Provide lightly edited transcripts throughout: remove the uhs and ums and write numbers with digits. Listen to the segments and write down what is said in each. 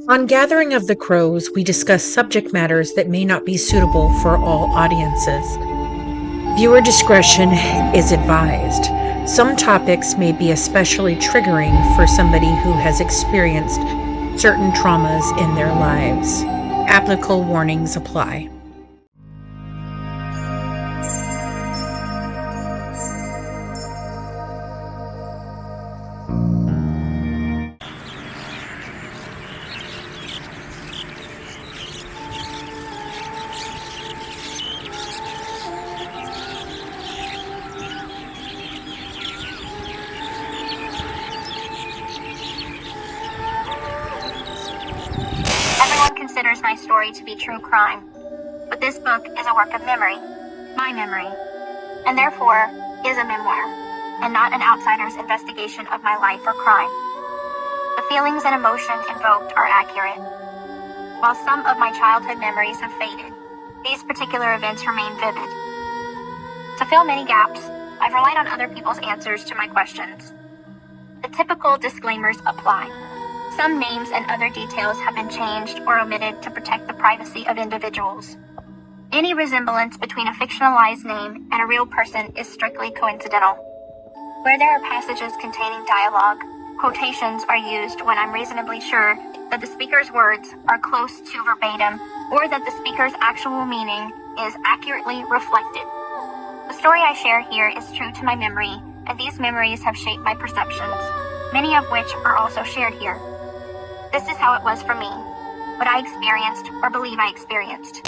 On Gathering of the Crows, we discuss subject matters that may not be suitable for all audiences. Viewer discretion is advised. Some topics may be especially triggering for somebody who has experienced certain traumas in their lives. Applicable warnings apply. Everyone considers my story to be true crime, but this book is a work of memory, my memory, and therefore is a memoir, and not an outsider's investigation of my life or crime. The feelings and emotions invoked are accurate. While some of my childhood memories have faded, these particular events remain vivid. To fill many gaps, I've relied on other people's answers to my questions. The typical disclaimers apply. Some names and other details have been changed or omitted to protect the privacy of individuals. Any resemblance between a fictionalized name and a real person is strictly coincidental. Where there are passages containing dialogue, quotations are used when I'm reasonably sure that the speaker's words are close to verbatim or that the speaker's actual meaning is accurately reflected. The story I share here is true to my memory, and these memories have shaped my perceptions, many of which are also shared here. This is how it was for me, what I experienced or believe I experienced.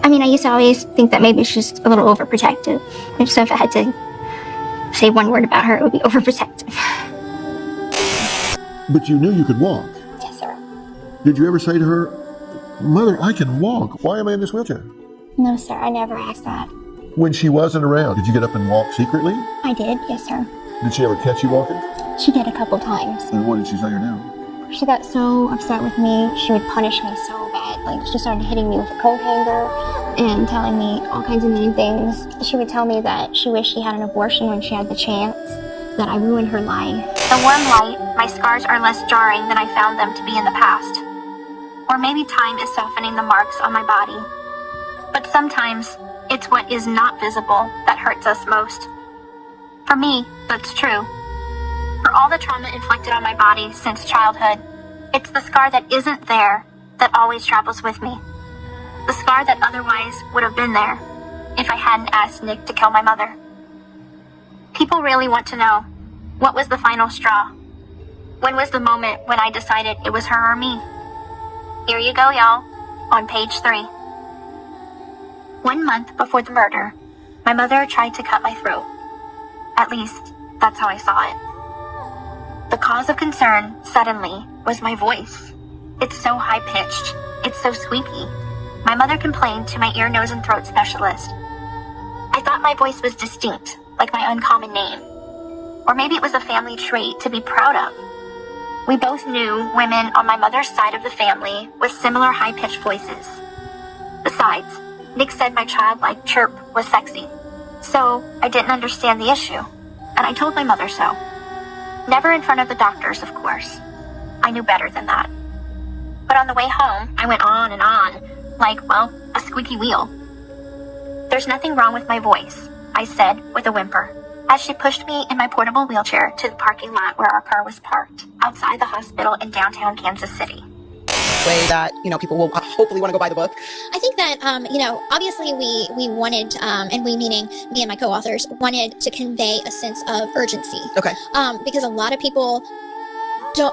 I used to always think that maybe she's a little overprotective. And so if I had to say one word about her, it would be overprotective. But you knew you could walk. Yes, sir. Did you ever say to her, "Mother, I can walk. Why am I in this wheelchair?" No, sir, I never asked that. When she wasn't around, did you get up and walk secretly? I did, yes, sir. Did she ever catch you walking? She did a couple times. And what did she tell you now? She got so upset with me, she would punish me so bad. Like, she started hitting me with a coat hanger and telling me all kinds of mean things. She would tell me that she wished she had an abortion when she had the chance, that I ruined her life. The warm light, my scars are less jarring than I found them to be in the past. Or maybe time is softening the marks on my body. But sometimes, it's what is not visible that hurts us most. For me, that's true. For all the trauma inflicted on my body since childhood, it's the scar that isn't there that always travels with me. The scar that otherwise would have been there if I hadn't asked Nick to kill my mother. People really want to know, what was the final straw? When was the moment when I decided it was her or me? Here you go, y'all, on page 3. 1 month before the murder, my mother tried to cut my throat. At least, that's how I saw it. The cause of concern, suddenly, was my voice. It's so high-pitched. It's so squeaky. My mother complained to my ear, nose, and throat specialist. I thought my voice was distinct, like my uncommon name. Or maybe it was a family trait to be proud of. We both knew women on my mother's side of the family with similar high-pitched voices. Besides, Nick said my childlike chirp was sexy. So, I didn't understand the issue, and I told my mother so. Never in front of the doctors, of course. I knew better than that. But on the way home, I went on and on, like, well, a squeaky wheel. There's nothing wrong with my voice, I said with a whimper, as she pushed me in my portable wheelchair to the parking lot where our car was parked, outside the hospital in downtown Kansas City. Way that, people will hopefully want to go buy the book. I think that, obviously we wanted, and we meaning me and my co-authors, wanted to convey a sense of urgency. Okay. Because a lot of people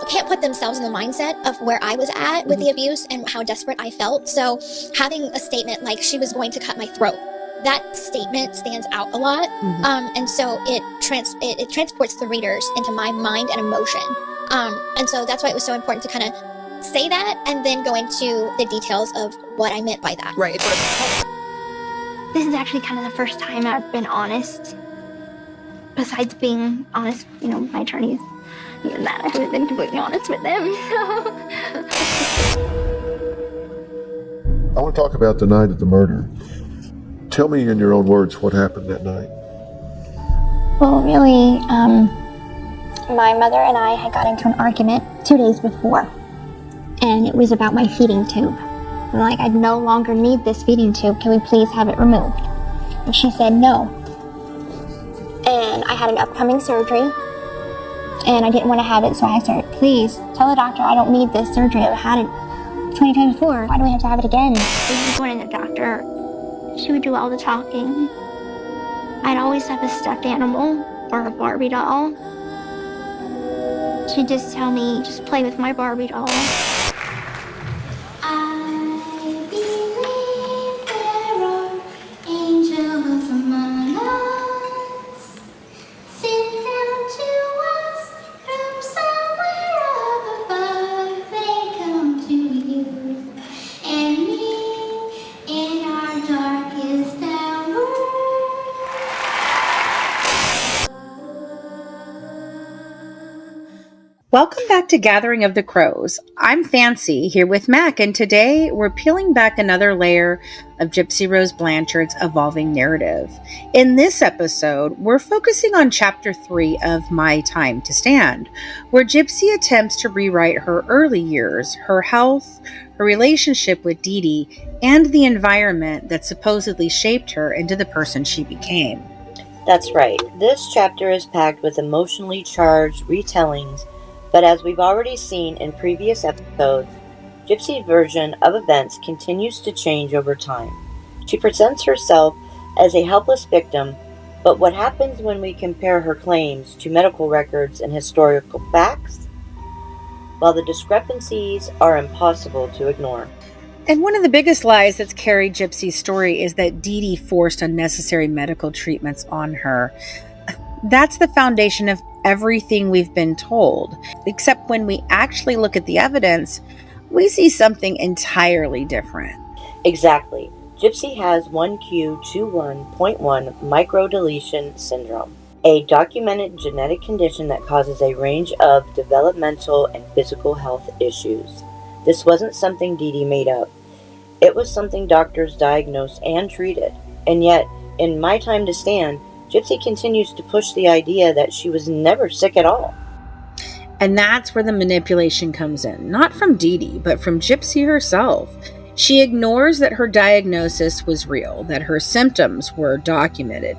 can't put themselves in the mindset of where I was at with the abuse and how desperate I felt. So having a statement like she was going to cut my throat, that statement stands out a lot. And so it transports the readers into my mind and emotion. And so that's why it was so important to kind of say that and then go into the details of what I meant by that. Right. This is actually kind of the first time I've been honest. Besides being honest, my attorneys, and that I would have been completely honest with them. I want to talk about the night of the murder. Tell me in your own words what happened that night. Well, really, my mother and I had got into an argument 2 days before. and it was about my feeding tube. I'm like, I no longer need this feeding tube. Can we please have it removed? And she said no. And I had an upcoming surgery, and I didn't want to have it, so I asked her, please tell the doctor I don't need this surgery. I've had it 20 times before. Why do we have to have it again? When the doctor, she would do all the talking. I'd always have a stuffed animal or a Barbie doll. She'd just tell me, just play with my Barbie doll. Welcome back to Gathering of the Crows. I'm Fancy, here with Mac, and today we're peeling back another layer of Gypsy Rose Blanchard's evolving narrative. In this episode, we're focusing on Chapter 3 of My Time to Stand, where Gypsy attempts to rewrite her early years, her health, her relationship with Dee Dee, and the environment that supposedly shaped her into the person she became. That's right. This chapter is packed with emotionally charged retellings. But as we've already seen in previous episodes, Gypsy's version of events continues to change over time. She presents herself as a helpless victim, but what happens when we compare her claims to medical records and historical facts? Well, the discrepancies are impossible to ignore. And one of the biggest lies that's carried Gypsy's story is that Dee Dee forced unnecessary medical treatments on her. That's the foundation of everything we've been told, except when we actually look at the evidence, we see something entirely different. Exactly. Gypsy has 1Q21.1 microdeletion syndrome, a documented genetic condition that causes a range of developmental and physical health issues. This wasn't something Dee Dee made up. It was something doctors diagnosed and treated. And yet, in My Time to Stand, Gypsy continues to push the idea that she was never sick at all. And that's where the manipulation comes in. Not from Dee Dee, but from Gypsy herself. She ignores that her diagnosis was real, that her symptoms were documented,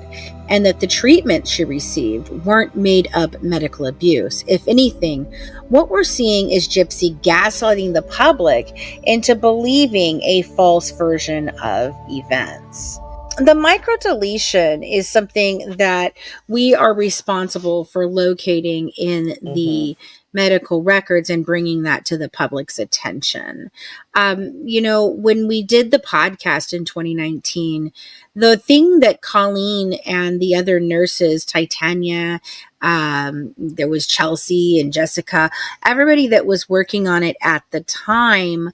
and that the treatment she received weren't made up medical abuse. If anything, what we're seeing is Gypsy gaslighting the public into believing a false version of events. The microdeletion is something that we are responsible for locating in the medical records and bringing that to the public's attention. When we did the podcast in 2019, the thing that Colleen and the other nurses, Titania, there was Chelsea and Jessica, everybody that was working on it at the time,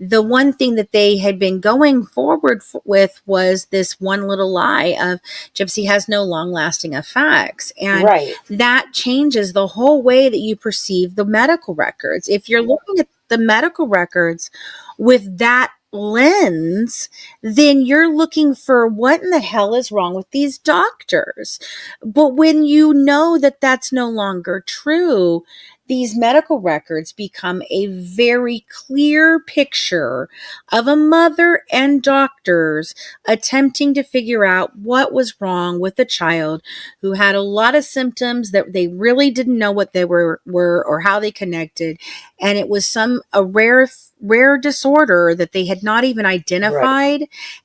the one thing that they had been going forward with was this one little lie of Gypsy has no long-lasting effects. And that changes the whole way that you perceive the medical records. If you're looking at the medical records with that lens, then you're looking for what in the hell is wrong with these doctors. But when you know that that's no longer true, these medical records become a very clear picture of a mother and doctors attempting to figure out what was wrong with a child who had a lot of symptoms that they really didn't know what they were or how they connected. And it was a rare disorder that they had not even identified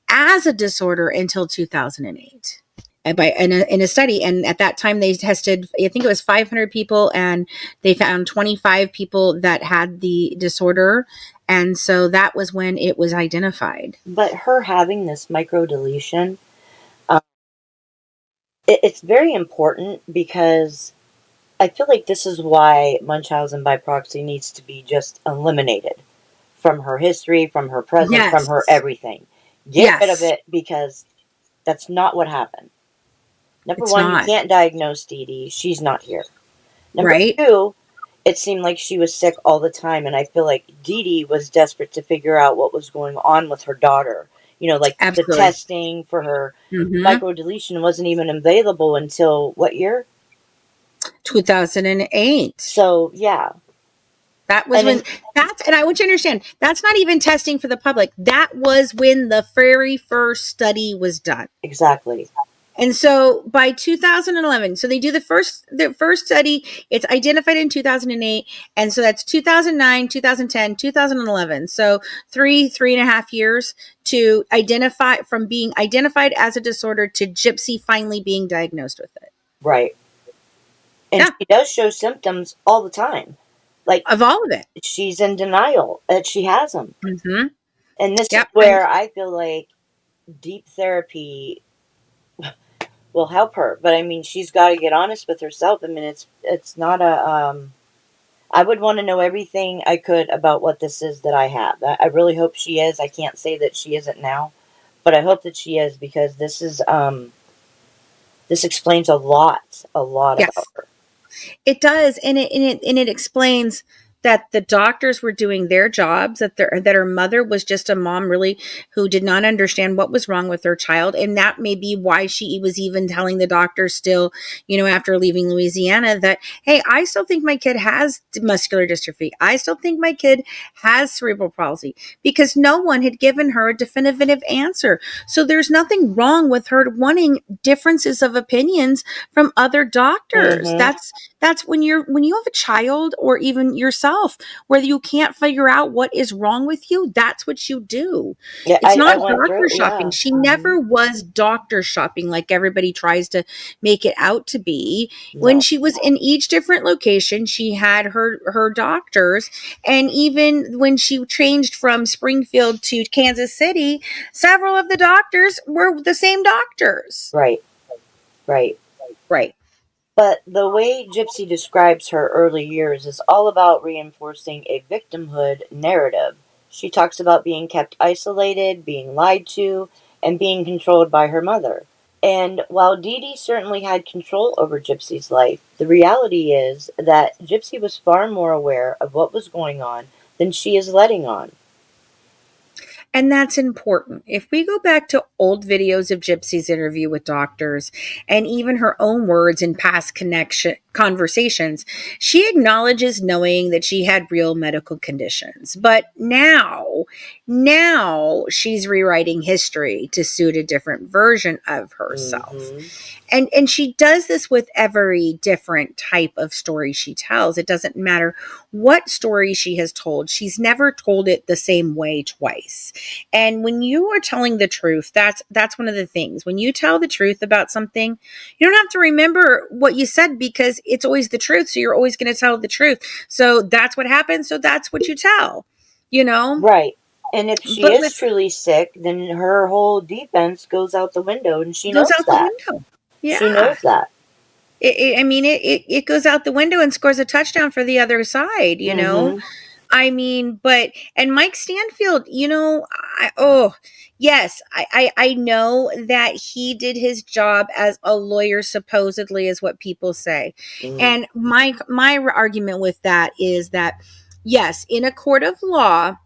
as a disorder until 2008. In a study, and at that time they tested, I think it was 500 people, and they found 25 people that had the disorder, and so that was when it was identified. But her having this microdeletion, it's very important because I feel like this is why Munchausen by proxy needs to be just eliminated from her history, from her present, from her everything. Get rid of it, because that's not what happened. Number one, you can't diagnose Dee Dee. She's not here. Number two, it seemed like she was sick all the time, and I feel like Dee Dee was desperate to figure out what was going on with her daughter. The testing for her microdeletion wasn't even available until what year? 2008. So, yeah. That was when and I want you to understand, that's not even testing for the public. That was when the very first study was done. Exactly. And so by 2011, so they do the first study, it's identified in 2008. And so that's 2009, 2010, 2011. So three and a half years to identify, from being identified as a disorder to Gypsy finally being diagnosed with it. Right. And Yeah. she does show symptoms all the time. Like, Of all of it. she's in denial that she has them. Mm-hmm. And this is Yep. where I feel like deep therapy will help her. But I mean, she's got to get honest with herself. I mean, it's not a. I would want to know everything I could about what this is that I have. I really hope she is. I can't say that she isn't now, but I hope that she is, because this is this explains a lot Yes. about her. It does, and it explains that the doctors were doing their jobs, that her mother was just a mom really who did not understand what was wrong with her child, and that may be why she was even telling the doctor still, after leaving Louisiana, that, hey, I still think my kid has muscular dystrophy. I still think my kid has cerebral palsy, because no one had given her a definitive answer. So there's nothing wrong with her wanting differences of opinions from other doctors. Mhm. That's when you have a child, or even yourself, where you can't figure out what is wrong with you, that's what you do. Yeah, It's I not went doctor through. shopping. Yeah. She never was doctor shopping like everybody tries to make it out to be. When No. she was in each different location, she had her doctors, and even when she changed from Springfield to Kansas City, several of the doctors were the same doctors. Right. Right. Right. But the way Gypsy describes her early years is all about reinforcing a victimhood narrative. She talks about being kept isolated, being lied to, and being controlled by her mother. And while Dee Dee certainly had control over Gypsy's life, the reality is that Gypsy was far more aware of what was going on than she is letting on. And that's important. If we go back to old videos of Gypsy's interview with doctors, and even her own words in past conversations, she acknowledges knowing that she had real medical conditions. But now she's rewriting history to suit a different version of herself. Mm-hmm. And she does this with every different type of story she tells. It doesn't matter what story she has told. She's never told it the same way twice. And when you are telling the truth, that's one of the things. When you tell the truth about something, you don't have to remember what you said, because it's always the truth. So you're always going to tell the truth. So that's what happens. So that's what you tell, Right. And if she But is with truly sick, then her whole defense goes out the window, and she goes knows out the that. window. She Yeah. knows that. It goes out the window and scores a touchdown for the other side, Mm-hmm. and Mike Stanfield, yes, I know that he did his job as a lawyer, supposedly, is what people say. Mm-hmm. And my argument with that is that, yes, in a court of law,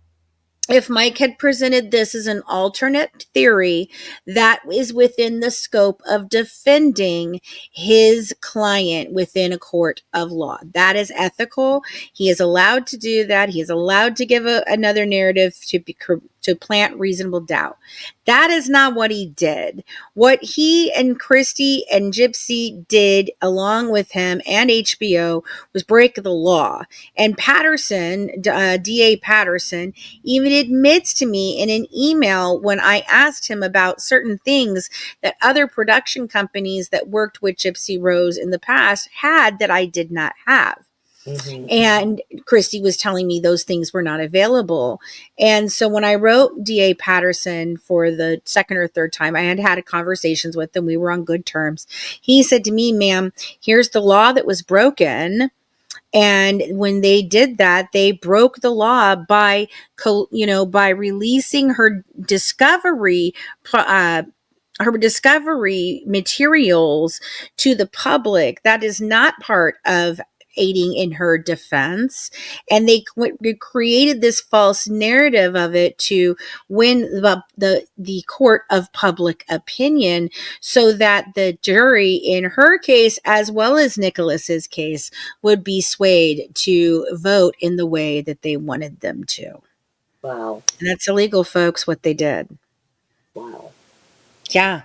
if Mike had presented this as an alternate theory, that is within the scope of defending his client within a court of law. That is ethical. He is allowed to do that. He is allowed to give another narrative to plant reasonable doubt. That is not what he did. What he and Christy and Gypsy did, along with him and HBO, was break the law. And Patterson, DA Patterson, even admits to me in an email, when I asked him about certain things that other production companies that worked with Gypsy Rose in the past had that I did not have. Mm-hmm. And Christy was telling me those things were not available. And so when I wrote DA Patterson for the second or third time, I had conversations with him. We were on good terms. He said to me, ma'am, here's the law that was broken. And when they did that, they broke the law by releasing her discovery materials to the public. That is not part of aiding in her defense, and they created this false narrative of it to win the court of public opinion, so that the jury in her case as well as Nicholas's case would be swayed to vote in the way that they wanted them to. Wow. And that's illegal, folks, what they did. Wow. Yeah.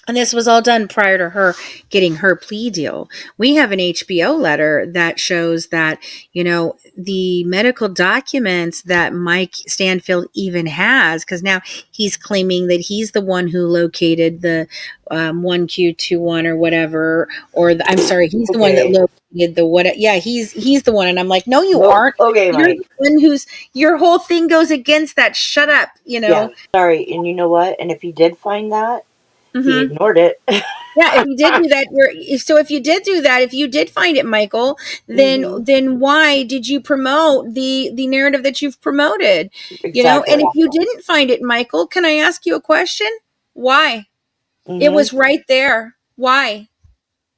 And this was all done prior to her getting her plea deal. We have an HBO letter that shows that, the medical documents that Mike Stanfield even has, because now he's claiming that he's the one who located the 1Q21 or whatever, he's the one that located the what? Yeah, he's the one. And I'm like, no, you aren't. Okay, You're Mike. the one your whole thing goes against that. Shut up, Yeah, sorry. And you know what? And if he did find that, he ignored it. Yeah, if you did do that, if you did find it, Michael, then why did you promote the narrative that you've promoted? Exactly. And if you didn't find it, Michael, can I ask you a question? Why? It was right there. Why?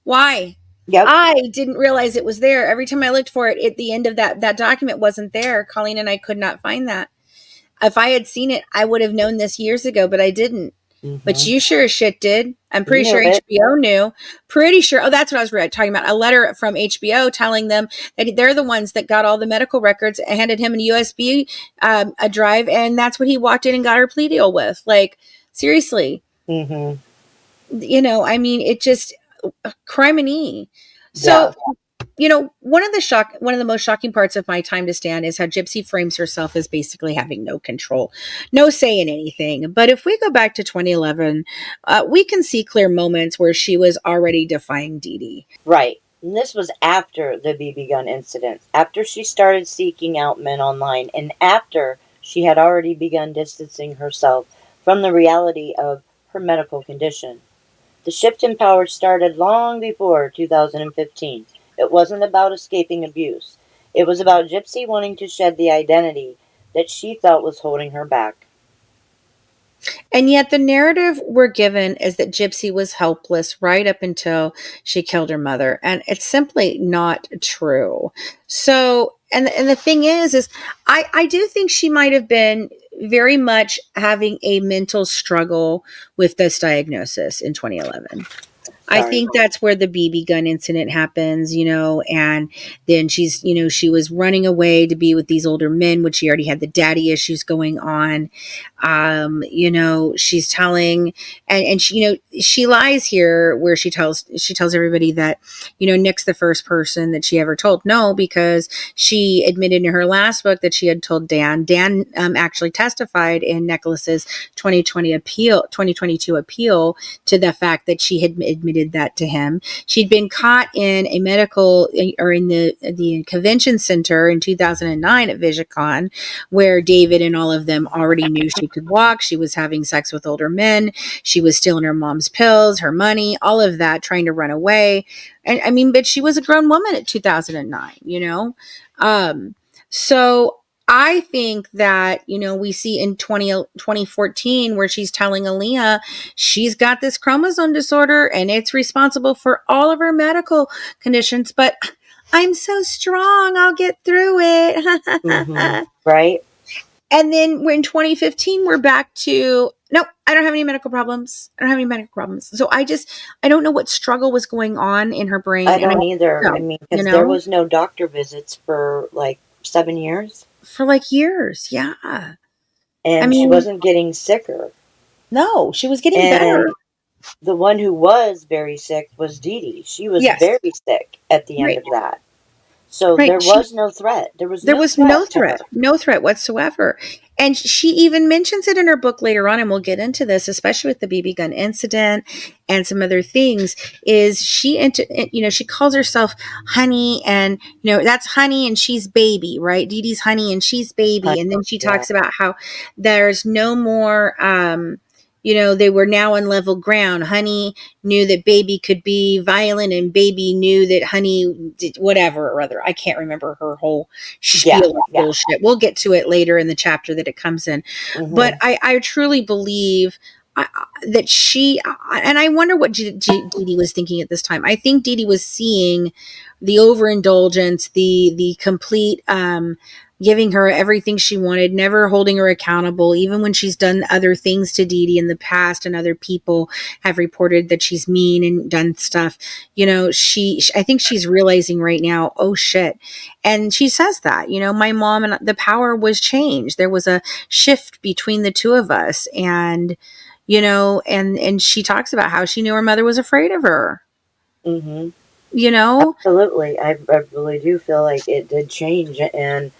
Yep. I didn't realize it was there. Every time I looked for it, at the end of that document wasn't there. Colleen and I could not find that. If I had seen it, I would have known this years ago, but I didn't. But you sure as shit did. I'm pretty sure HBO knew. Pretty sure. Oh, that's what I was talking about. A letter from HBO telling them that they're the ones that got all the medical records, handed him a USB a drive, and that's what he walked in and got her plea deal with. Like, seriously. I mean, it just criminy. So, one of the most shocking parts of My Time to Stand is how Gypsy frames herself as basically having no control, no say in anything. But if we go back to 2011, we can see clear moments where she was already defying Dee Dee. Right. And this was after the BB gun incident, after she started seeking out men online, and after she had already begun distancing herself from the reality of her medical condition. The shift in power started long before 2015. It wasn't about escaping abuse. It was about Gypsy wanting to shed the identity that she felt was holding her back. And yet the narrative we're given is that Gypsy was helpless right up until she killed her mother. And it's simply not true. So, and the thing is I do think she might have been very much having a mental struggle with this diagnosis in 2011. I think that's where the BB gun incident happens, and then she's, she was running away to be with these older men, which she already had the daddy issues going on. She's telling, and she, she lies here where she tells everybody that, Nick's the first person that she ever told. No, because she admitted in her last book that she had told Dan. Dan actually testified in Nicholas's 2022 appeal to the fact that she had admitted that to him. She'd been caught in a medical or in the convention center in 2009 at VisionCon, where David and all of them already knew she could walk. She was having sex with older men. She was stealing her mom's pills, her money, all of that, trying to run away. And I mean, but she was a grown woman at 2009, so I think that, we see in 2014 where she's telling Aaliyah she's got this chromosome disorder and it's responsible for all of her medical conditions, but I'm so strong, I'll get through it. Right. And then in 2015, we're back to, no, I don't have any medical problems. So I don't know what struggle was going on in her brain. I don't either. I mean, because there was no doctor visits for like 7 years. For like years, yeah. And she wasn't getting sicker. No, she was getting better. The one who was very sick was Dee Dee. She was very sick at the end of that. So there was no threat. There was no threat whatsoever. And she even mentions it in her book later on, and we'll get into this, especially with the BB gun incident and some other things, is she calls herself Honey, and, that's Honey and she's baby, right? Dee Dee's Honey and she's baby. And then she talks about how there's no more, they were now on level ground. Honey knew that baby could be violent, and baby knew that Honey did whatever or other. I can't remember her whole spiel of bullshit. We'll get to it later in the chapter that it comes in. But I truly believe that she, and I wonder what Dee Dee was thinking at this time. I think Dee Dee was seeing the overindulgence, the complete giving her everything she wanted, never holding her accountable, even when she's done other things to Dee Dee in the past, and other people have reported that she's mean and done stuff. You know, I think she's realizing right now, oh shit. And she says that, you know, my mom and the power was changed. There was a shift between the two of us, and you know, and she talks about how she knew her mother was afraid of her. Mm-hmm. You know, Absolutely. I really do feel like it did change, and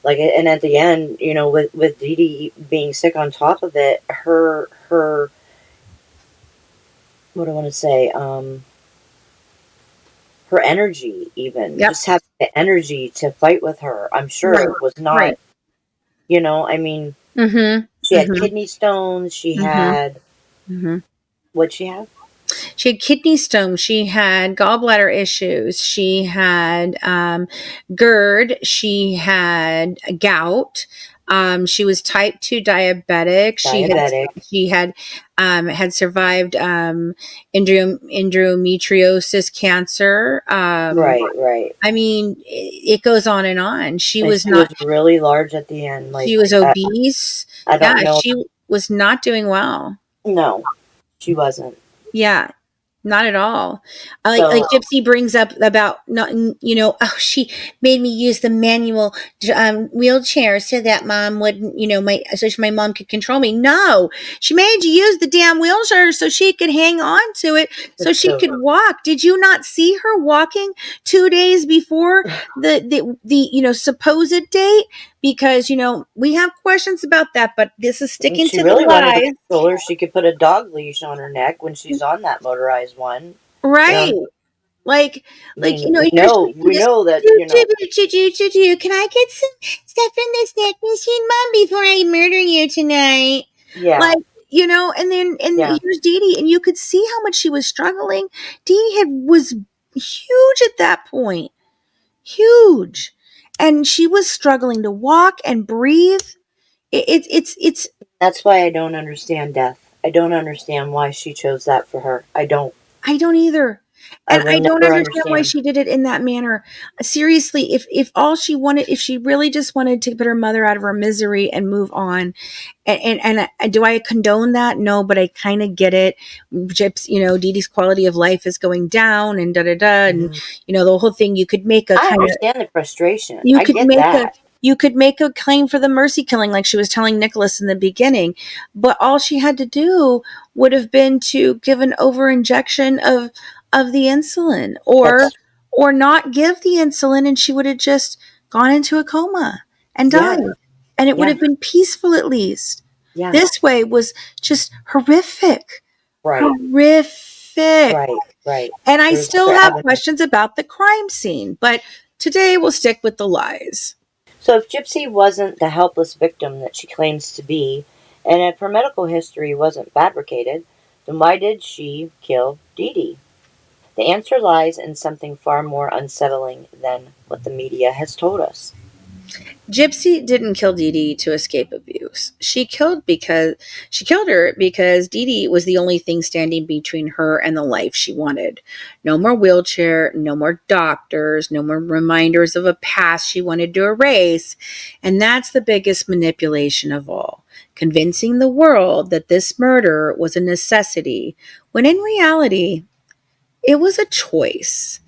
like, and at the end, you know, with Dee Dee being sick on top of it, her what do I want to say, her energy, even yep, just having the energy to fight with her, I'm right, sure was not, right. you know, I mean, Mm-hmm. she had Mm-hmm. kidney stones, she Mm-hmm. had, Mm-hmm. what'd she have? She had kidney stones. She had gallbladder issues. She had GERD. She had gout. She was type 2 diabetic. Diabetic. She had survived endometriosis cancer. Right, right. I mean, it goes on and on. She And was she was not. really large at the end. She Like, was obese. I Yeah, don't know. she was not doing well. No, she wasn't. Yeah, not at all. Like So Gypsy brings up about not, you know, oh, she made me use the manual wheelchair so that mom wouldn't, you know, my mom could control me. No, she made you use the damn wheelchair so she could hang on to it, so it's she so could walk. Did you not see her walking 2 days before the you know, supposed date? Because, you know, we have questions about that, but this is and sticking she to the really wanted a lies. controller. She could put a dog leash on her neck when she's on that motorized one. You Right. know, Like, I you mean, know, we you're know saying we this. know that, Do, you do, know. do, do, do, do. Can I get some stuff from the snack machine, Mom, before I murder you tonight? Yeah, Like, you know, and then yeah. here's Dee Dee, and you could see how much she was struggling. Dee Dee was huge at that point, huge, and she was struggling to walk and breathe. It's. That's why I don't understand death. I don't understand why she chose that for her. I don't. I don't either. I And will I don't never understand why understand. she did it in that manner. Seriously, if all she wanted, if she really just wanted to put her mother out of her misery and move on, and do I condone that? No, but I kind of get it. Gyps, you know, Dee Dee's quality of life is going down, and da da da, and Hmm. you know the whole thing. You could make a I kind of understand the frustration. you I could get make a that. you could make a claim for the mercy killing, like she was telling Nicholas in the beginning, but all she had to do would have been to give an over injection of the insulin, That's or not give the insulin, and she would have just gone into a coma and yeah, died, and it would yeah, have been peaceful at least. yeah. This way was just horrific, Right, horrific. right, right. And I There's still other have evidence. questions about the crime scene, but today we'll stick with the lies. So if Gypsy wasn't the helpless victim that she claims to be, and if her medical history wasn't fabricated, then why did she kill Dee Dee? The answer lies in something far more unsettling than what the media has told us. Gypsy didn't kill Dee Dee to escape abuse. She killed her because Dee Dee was the only thing standing between her and the life she wanted. No more wheelchair, no more doctors, no more reminders of a past she wanted to erase. And that's the biggest manipulation of all. Convincing the world that this murder was a necessity, when in reality, it was a choice.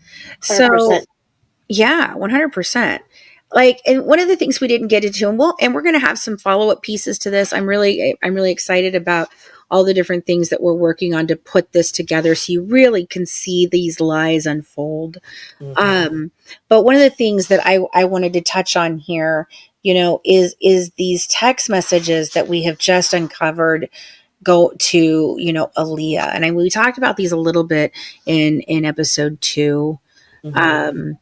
So 100%. yeah, 100%. Like, and one of the things we didn't get into, and we're going to have some follow-up pieces to this. I'm really excited about all the different things that we're working on to put this together so you really can see these lies unfold. Hmm. Um, but one of the things that I wanted to touch on here, you know, is these text messages that we have just uncovered go to, you know, Aaliyah. And we talked about these a little bit in episode 2. Hmm. Um,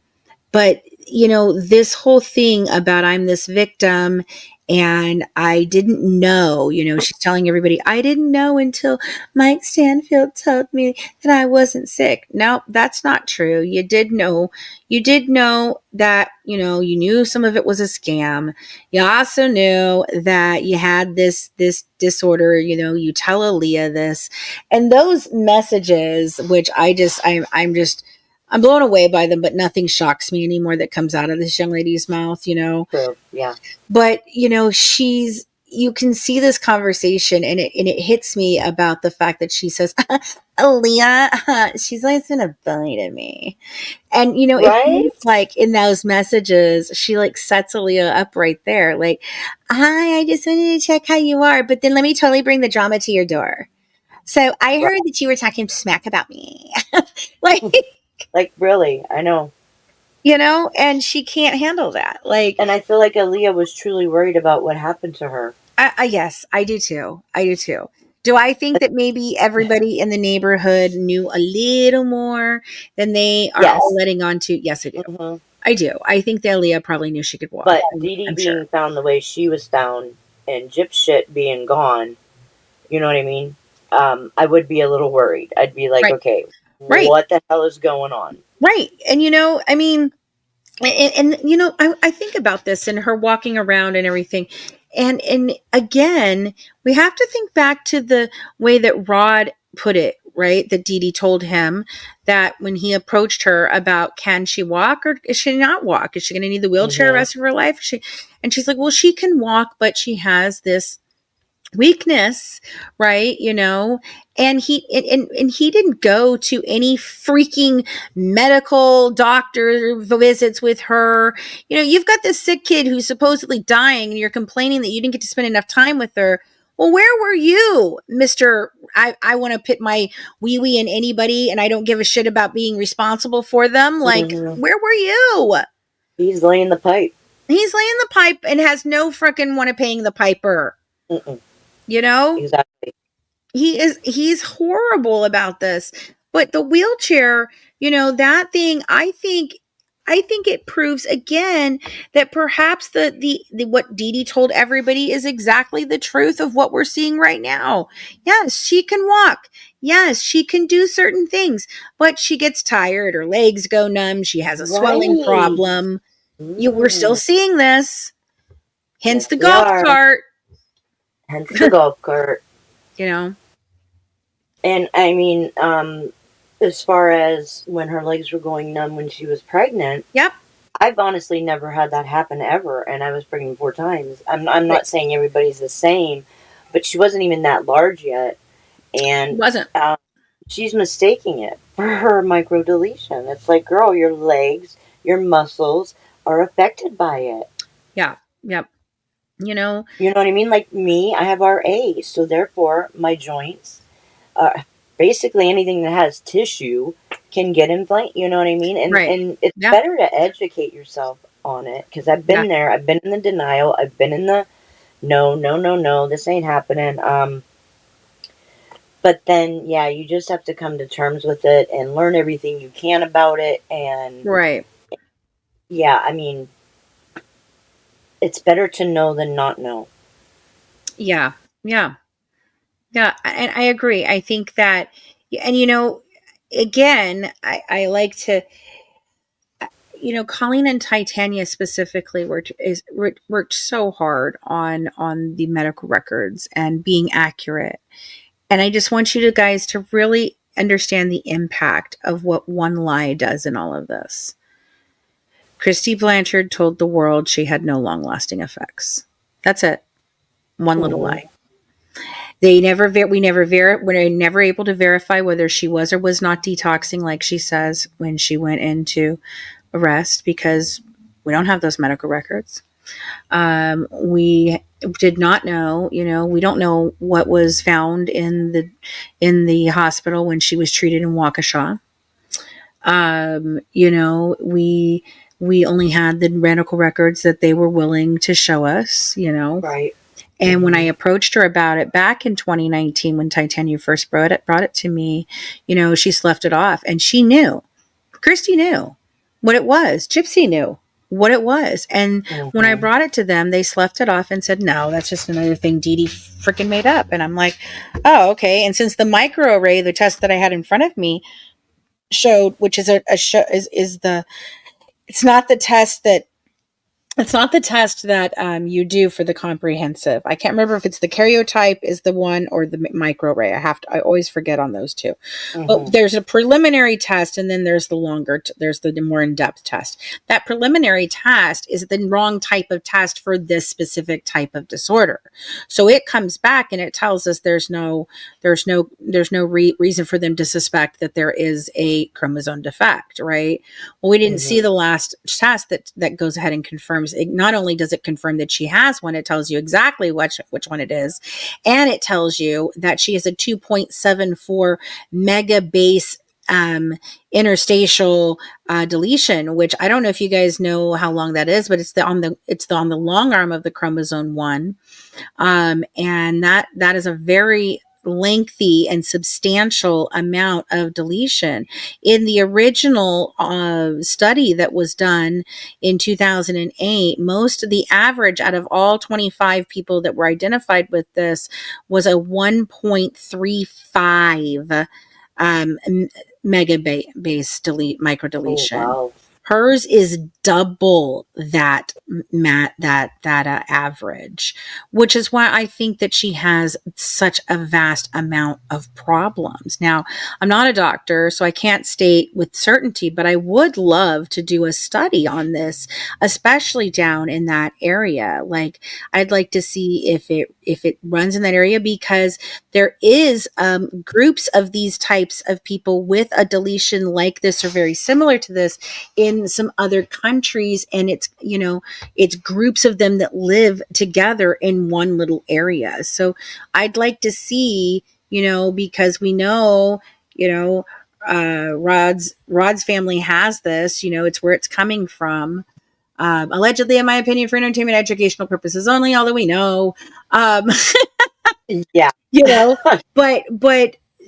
but, you know, this whole thing about I'm this victim And I didn't know, she's telling everybody, I didn't know until Mike Stanfield told me that I wasn't sick. No, that's not true. You did know. You did know that, you knew some of it was a scam. You also knew that you had this disorder, you tell Aaliyah this. And those messages, which I'm blown away by them, but nothing shocks me anymore that comes out of this young lady's mouth, True. Yeah. But, you can see this conversation and it hits me about the fact that she says, Aaliyah, she's always been a bully to me. And, it Right? feels like in those messages, she like sets Aaliyah up right there. Like, hi, I just wanted to check how you are, but then let me totally bring the drama to your door. So I Right. heard that you were talking smack about me. Like, Like, really, I know. and she can't handle that. Like, And I feel like Aaliyah was truly worried about what happened to her. yes, I do too. I do too. Do I think that maybe everybody in the neighborhood knew a little more than they are all Yes. letting on to? Yes, I do. Hmm. I do. I think that Leah probably knew she could walk. But Dee Dee I'm being sure. found the way she was found and Gyp shit being gone, you know what I mean? I would be a little worried. I'd be like, Right. okay, Right. what the hell is going on? Right. And I mean, I think about this and her walking around and everything. And again, we have to think back to the way that Rod put it, right? That Dee Dee told him that when he approached her about can she walk or is she not walk? Is she going to need the wheelchair the rest of her life? And she's like, well, she can walk, but she has this weakness, right? And he didn't go to any freaking medical doctor visits with her. You've got this sick kid who's supposedly dying and you're complaining that you didn't get to spend enough time with her. Well, where were you, Mr. I want to put my wee in anybody and I don't give a shit about being responsible for them. Like, where were you? He's laying the pipe. He's laying the pipe and has no freaking want to paying the piper. Mm-mm. Exactly. He's horrible about this. But the wheelchair, that thing, I think it proves again that perhaps the what Dee Dee told everybody is exactly the truth of what we're seeing right now. Yes, she can walk. Yes, she can do certain things, but she gets tired, her legs go numb, she has a swelling problem. We're still seeing this. Hence Yes, the we golf are. cart. Hence the golf cart. And I mean, as far as when her legs were going numb when she was pregnant, yep, I've honestly never had that happen ever, and I was pregnant 4 times. I'm not saying everybody's the same, but she wasn't even that large yet, and wasn't. She's mistaking it for her microdeletion. It's like, girl, your legs, your muscles are affected by it. Yeah. Yep. You know what I mean? Like me, I have RA, so therefore my joints, basically anything that has tissue can get inflamed. You know what I mean? And it's better to educate yourself on it because I've been there. I've been in the denial. I've been in the no, this ain't happening. But then, yeah, you just have to come to terms with it and learn everything you can about it. And yeah, I mean, it's better to know than not know. Yeah. And I agree. I think that, and again, I like to, Colleen and Titania specifically worked so hard on the medical records and being accurate. And I just want you guys to really understand the impact of what one lie does in all of this. Christy Blanchard told the world she had no long-lasting effects. That's it. One little lie. We're never able to verify whether she was or was not detoxing like she says when she went into arrest because we don't have those medical records. We did not know, we don't know what was found in the hospital when she was treated in Waukesha. We only had the medical records that they were willing to show us, Right. And when I approached her about it back in 2019, when Titania first brought it to me, she sloughed it off and she knew. Christy knew what it was. Gypsy knew. what it was. And when I Mm-hmm. brought it to them, they sloughed it off and said, no, that's just another thing Dee Dee freaking made up. And I'm like, oh, okay. And since the microarray, the test that I had in front of me showed, which is is the, it's not the test that, it's not the test that you do for the comprehensive. I can't remember if it's the karyotype is the one or the microarray. I always forget on those two. But Mm-hmm. there's a preliminary test, and then there's the longer, there's the more in-depth test. That preliminary test is the wrong type of test for this specific type of disorder. So it comes back and it tells us there's no reason for them to suspect that there is a chromosome defect, right? Well, we didn't see Mm-hmm. the last test that goes ahead and confirms. It not only does it confirm that she has one, it tells you exactly which one it is, and it tells you that she has a 2.74 mega base interstitial deletion, which I don't know if you guys know how long that is, but it's on the long arm of the chromosome 1, and that is a very lengthy and substantial amount of deletion. In the original study that was done in 2008, most of the average out of all 25 people that were identified with this was a 1.35 megabase micro Oh, deletion. wow. Hers is double that average, which is why I think that she has such a vast amount of problems. Now, I'm not a doctor, so I can't state with certainty, but I would love to do a study on this, especially down in that area. Like, I'd like to see if it runs in that area, because there is groups of these types of people with a deletion like this or very similar to this in some other countries, and it's groups of them that live together in one little area. So I'd like to see, because we know, Rod's family has this, it's where it's coming from. Allegedly, in my opinion, for entertainment educational purposes only, although we know, Yeah. but Yeah.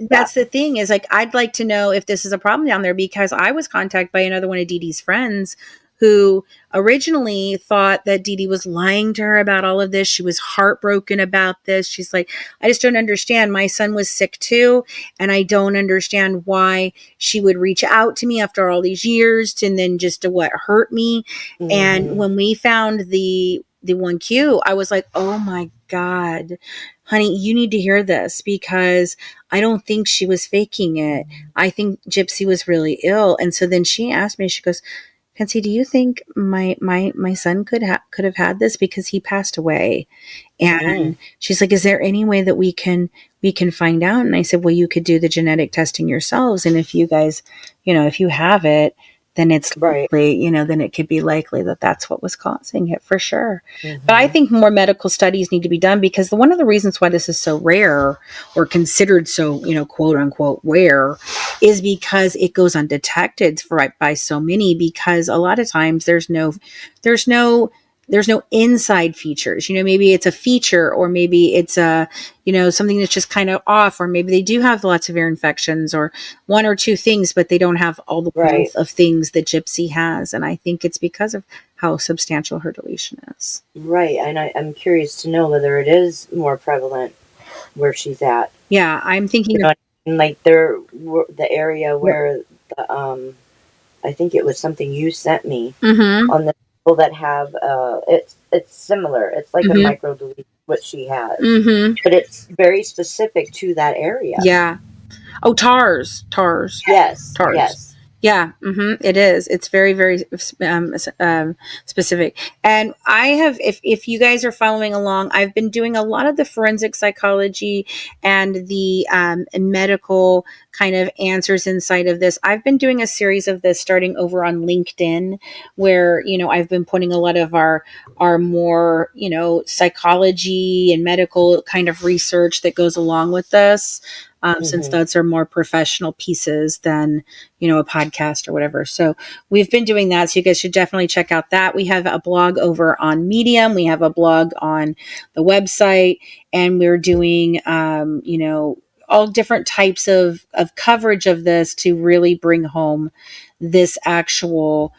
that's the thing, is like, I'd like to know if this is a problem down there, because I was contacted by another one of Dee Dee's friends who originally thought that Dee Dee was lying to her about all of this. She was heartbroken about this. She's like, I just don't understand. My son was sick too, and I don't understand why she would reach out to me after all these years and then just to hurt me. And Mm-hmm. when we found the 1Q, I was like, oh my God, honey, you need to hear this, because I don't think she was faking it. I think Gypsy was really ill. And so then she asked me, she goes, Pansy, do you think my son could have had this, because he passed away? And she's like, is there any way that we can find out? And I said, well, you could do the genetic testing yourselves. And if you guys, if you have it, then it's Right. likely, then it could be likely that that's what was causing it, for sure. Mm-hmm. But I think more medical studies need to be done, because one of the reasons why this is so rare, or considered so, quote unquote rare, is because it goes undetected by so many, because a lot of times there's no inside features. Maybe it's a feature, or maybe it's a, something that's just kind of off, or maybe they do have lots of ear infections, or one or two things, but they don't have all the Right. wealth of things that Gypsy has. And I think it's because of how substantial her deletion is. Right. And I'm curious to know whether it is more prevalent where she's at. Yeah, I'm thinking Like the area where the I think it was something you sent me on the people that have it's similar. It's like a micro delete what she has, but it's very specific to that area. Yeah. Oh, TARS. Yes. TARS. Yes. Yeah, it is. It's very, very specific. And I have, if you guys are following along, I've been doing a lot of the forensic psychology and the medical kind of answers inside of this. I've been doing a series of this starting over on LinkedIn, where, I've been putting a lot of our more, psychology and medical kind of research that goes along with this. Since those are more professional pieces than, a podcast or whatever. So we've been doing that. So you guys should definitely check out that. We have a blog over on Medium. We have a blog on the website, and we're doing, all different types of coverage of this to really bring home this actual,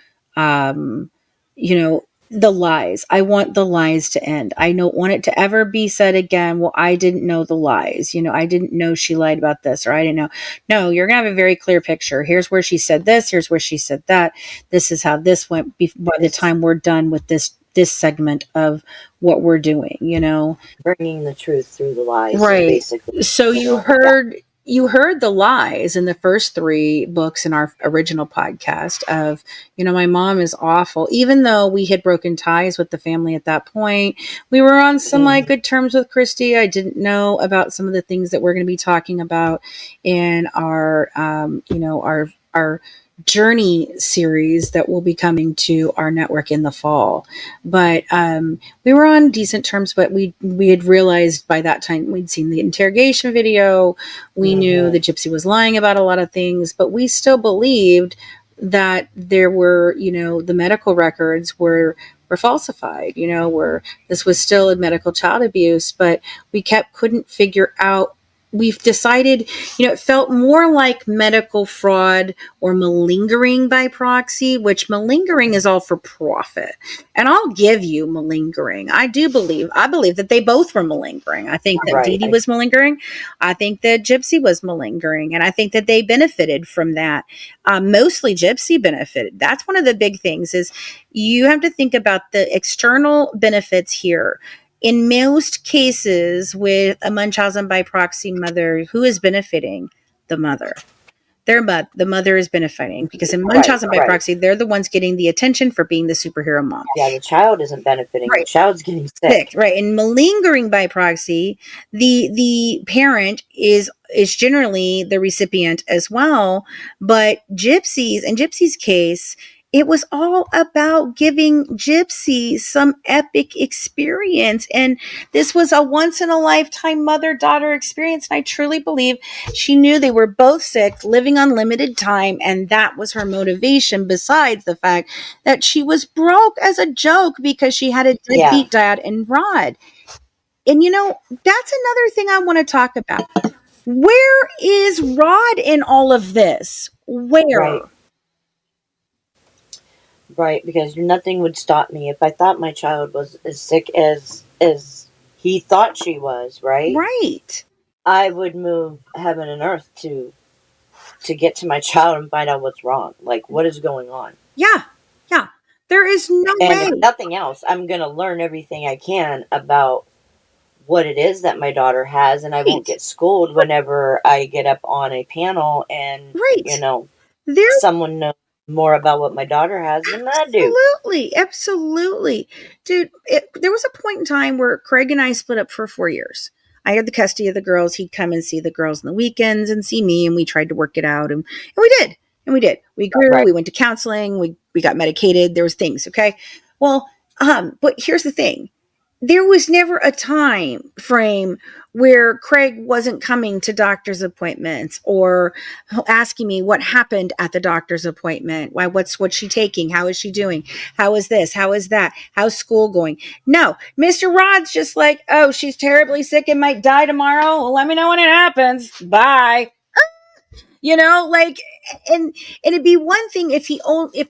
the lies. I want the lies to end. I don't want it to ever be said again, well, I didn't know the lies. I didn't know she lied about this, or I didn't know. No, you're going to have a very clear picture. Here's where she said this. Here's where she said that. This is how this went by the time we're done with this segment of what we're doing, Bringing the truth through the lies, right. basically. So you heard the lies in the first 3 books in our original podcast of, my mom is awful. Even though we had broken ties with the family at that point, we were on semi good terms with Christy. I didn't know about some of the things that we're going to be talking about in our, our journey series that will be coming to our network in the fall. But we were on decent terms, but we had realized by that time we'd seen the interrogation video. We knew that Gypsy was lying about a lot of things, but we still believed that there were, the medical records were falsified, where this was still a medical child abuse, but we couldn't figure out. We've decided, it felt more like medical fraud or malingering by proxy, which malingering is all for profit. And I'll give you malingering. I believe that they both were malingering. I think that Dee Dee was malingering. I think that Gypsy was malingering. And I think that they benefited from that. Mostly Gypsy benefited. That's one of the big things is you have to think about the external benefits here. In most cases with a Munchausen by proxy mother, who is benefiting? The mother. The mother is benefiting because in Munchausen by proxy, they're the ones getting the attention for being the superhero mom. Yeah, the child isn't benefiting. Right. The child's getting sick. Right. In malingering by proxy, the parent is generally the recipient as well. But in Gypsy's case, it was all about giving Gypsy some epic experience. And this was a once in a lifetime mother-daughter experience. And I truly believe she knew they were both sick, living on limited time. And that was her motivation, besides the fact that she was broke as a joke because she had a deadbeat dad and Rod. And that's another thing I want to talk about. Where is Rod in all of this? Where? Right, because nothing would stop me if I thought my child was as sick as he thought she was, right? Right. I would move heaven and earth to get to my child and find out what's wrong. Like, what is going on? Yeah. There is no way. And if nothing else, I'm going to learn everything I can about what it is that my daughter has, and I won't get schooled whenever I get up on a panel and, someone knows more about what my daughter has than I do. Absolutely. Dude, there was a point in time where Craig and I split up for 4 years. I had the custody of the girls. He'd come and see the girls on the weekends and see me, and we tried to work it out, and we did. We grew, we went to counseling, we got medicated, there was things, okay? Well, but here's the thing. There was never a time frame where Craig wasn't coming to doctor's appointments or asking me what happened at the doctor's appointment. What's she taking? How is she doing? How is this? How is that? How's school going? No, Mr. Rod's just like, oh, she's terribly sick and might die tomorrow. Well, let me know when it happens. Bye. And it'd be one thing if